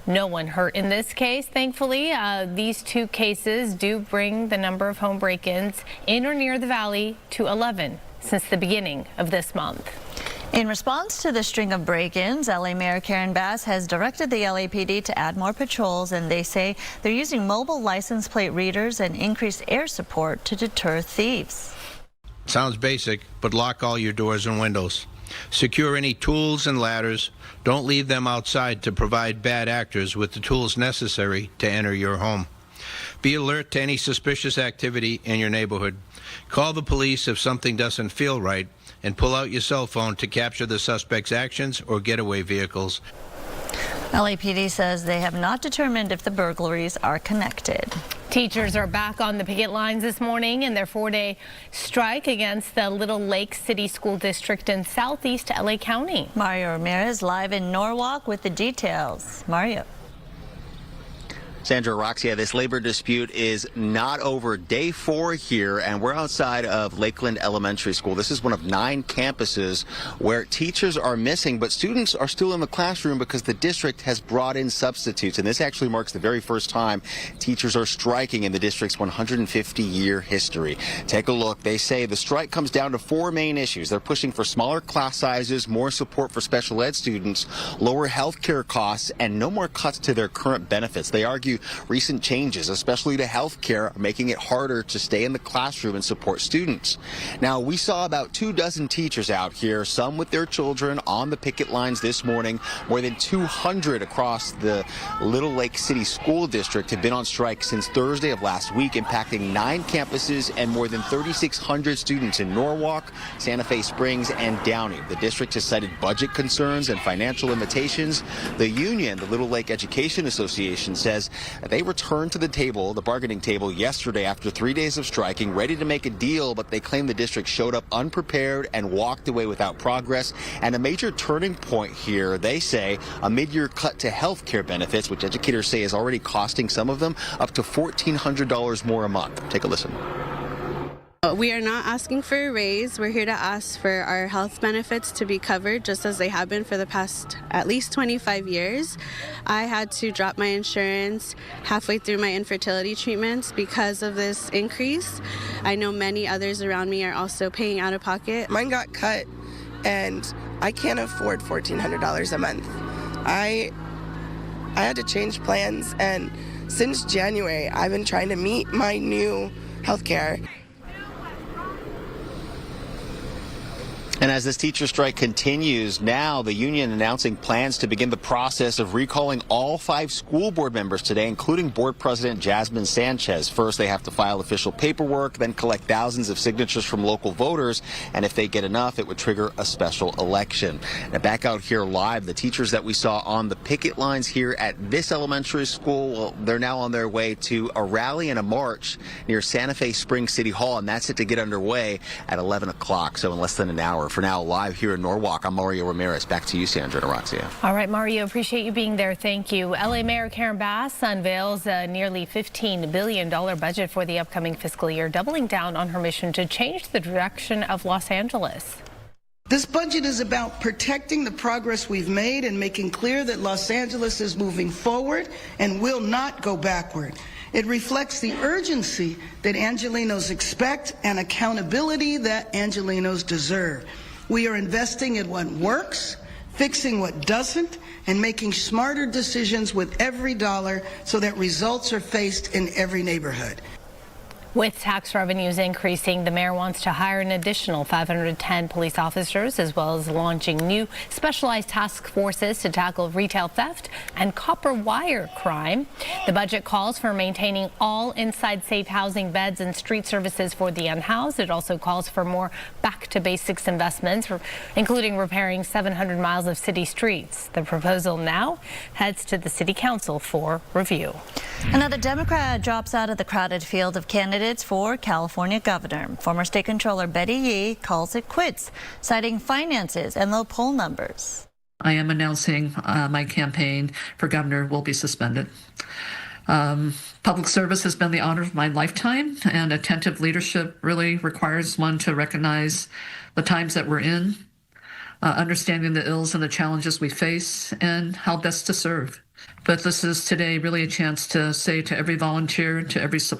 No one hurt in this case, thankfully. These 2 cases do bring the number of home break-ins in or near the valley to 11 since the beginning of this month. In response to the string of break-ins, LA Mayor Karen Bass has directed the LAPD to add more patrols, and they say they're using mobile license plate readers and increased air support to deter thieves. Sounds basic, but lock all your doors and windows. Secure any tools and ladders. Don't leave them outside to provide bad actors with the tools necessary to enter your home. Be alert to any suspicious activity in your neighborhood. Call the police if something doesn't feel right, and pull out your cell phone to capture the suspect's actions or getaway vehicles. LAPD says they have not determined if the burglaries are connected. Teachers are back on the picket lines this morning in their 4-day strike against the Little Lake City School District in southeast LA County. Mario Ramirez live in Norwalk with the details. Mario. Sandra, Roxia, this labor dispute is not over. Day 4 here, and we're outside of Lakeland Elementary School. This is one of 9 campuses where teachers are missing, but students are still in the classroom because the district has brought in substitutes. And this actually marks the very first time teachers are striking in the district's 150-year history. Take a look. They say the strike comes down to 4 main issues. They're pushing for smaller class sizes, more support for special ed students, lower health care costs, and no more cuts to their current benefits. They argue recent changes, especially to health care, are making it harder to stay in the classroom and support students. Now, we saw about 24 teachers out here, some with their children, on the picket lines this morning. More than 200 across the Little Lake City School District have been on strike since Thursday of last week, impacting 9 campuses and more than 3,600 students in Norwalk, Santa Fe Springs, and Downey. The district has cited budget concerns and financial limitations. The union, the Little Lake Education Association, says they returned to the table, the bargaining table, yesterday after 3 days of striking, ready to make a deal, but they claim the district showed up unprepared and walked away without progress. And a major turning point here, they say, a mid-year cut to health care benefits, which educators say is already costing some of them up to $1,400 more a month. Take a listen. We are not asking for a raise. We're here to ask for our health benefits to be covered just as they have been for the past at least 25 years. I had to drop my insurance halfway through my infertility treatments because of this increase. I know many others around me are also paying out of pocket. Mine got cut and I can't afford $1,400 a month. I had to change plans, and since January I've been trying to meet my new health care. And as this teacher strike continues, now the union announcing plans to begin the process of recalling all 5 school board members today, including board president Jasmine Sanchez. First, they have to file official paperwork, then collect thousands of signatures from local voters, and if they get enough, it would trigger a special election. Now, back out here live, the teachers that we saw on the picket lines here at this elementary school, well, they're now on their way to a rally and a march near Santa Fe Springs City Hall, and that's set to get underway at 11 o'clock, so in less than an hour. For now, live here in Norwalk, I'm Mario Ramirez. Back to you, Sandra and Araxia. All right, Mario, appreciate you being there. Thank you. LA Mayor Karen Bass unveils a nearly $15 billion budget for the upcoming fiscal year, doubling down on her mission to change the direction of Los Angeles. This budget is about protecting the progress we've made and making clear that Los Angeles is moving forward and will not go backward. It reflects the urgency that Angelenos expect and accountability that Angelenos deserve. We are investing in what works, fixing what doesn't, and making smarter decisions with every dollar so that results are faced in every neighborhood. With tax revenues increasing, the mayor wants to hire an additional 510 police officers, as well as launching new specialized task forces to tackle retail theft and copper wire crime. The budget calls for maintaining all inside safe housing beds and street services for the unhoused. It also calls for more back-to-basics investments, including repairing 700 miles of city streets. The proposal now heads to the city council for review. Another Democrat drops out of the crowded field of candidates for California governor. Former state controller Betty Yee calls it quits, citing finances and low poll numbers. I am announcing my campaign for governor will be suspended. Public service has been the honor of my lifetime, and attentive leadership really requires one to recognize the times that we're in, understanding the ills and the challenges we face, and how best to serve. But this is today really a chance to say to every volunteer, to every supporter,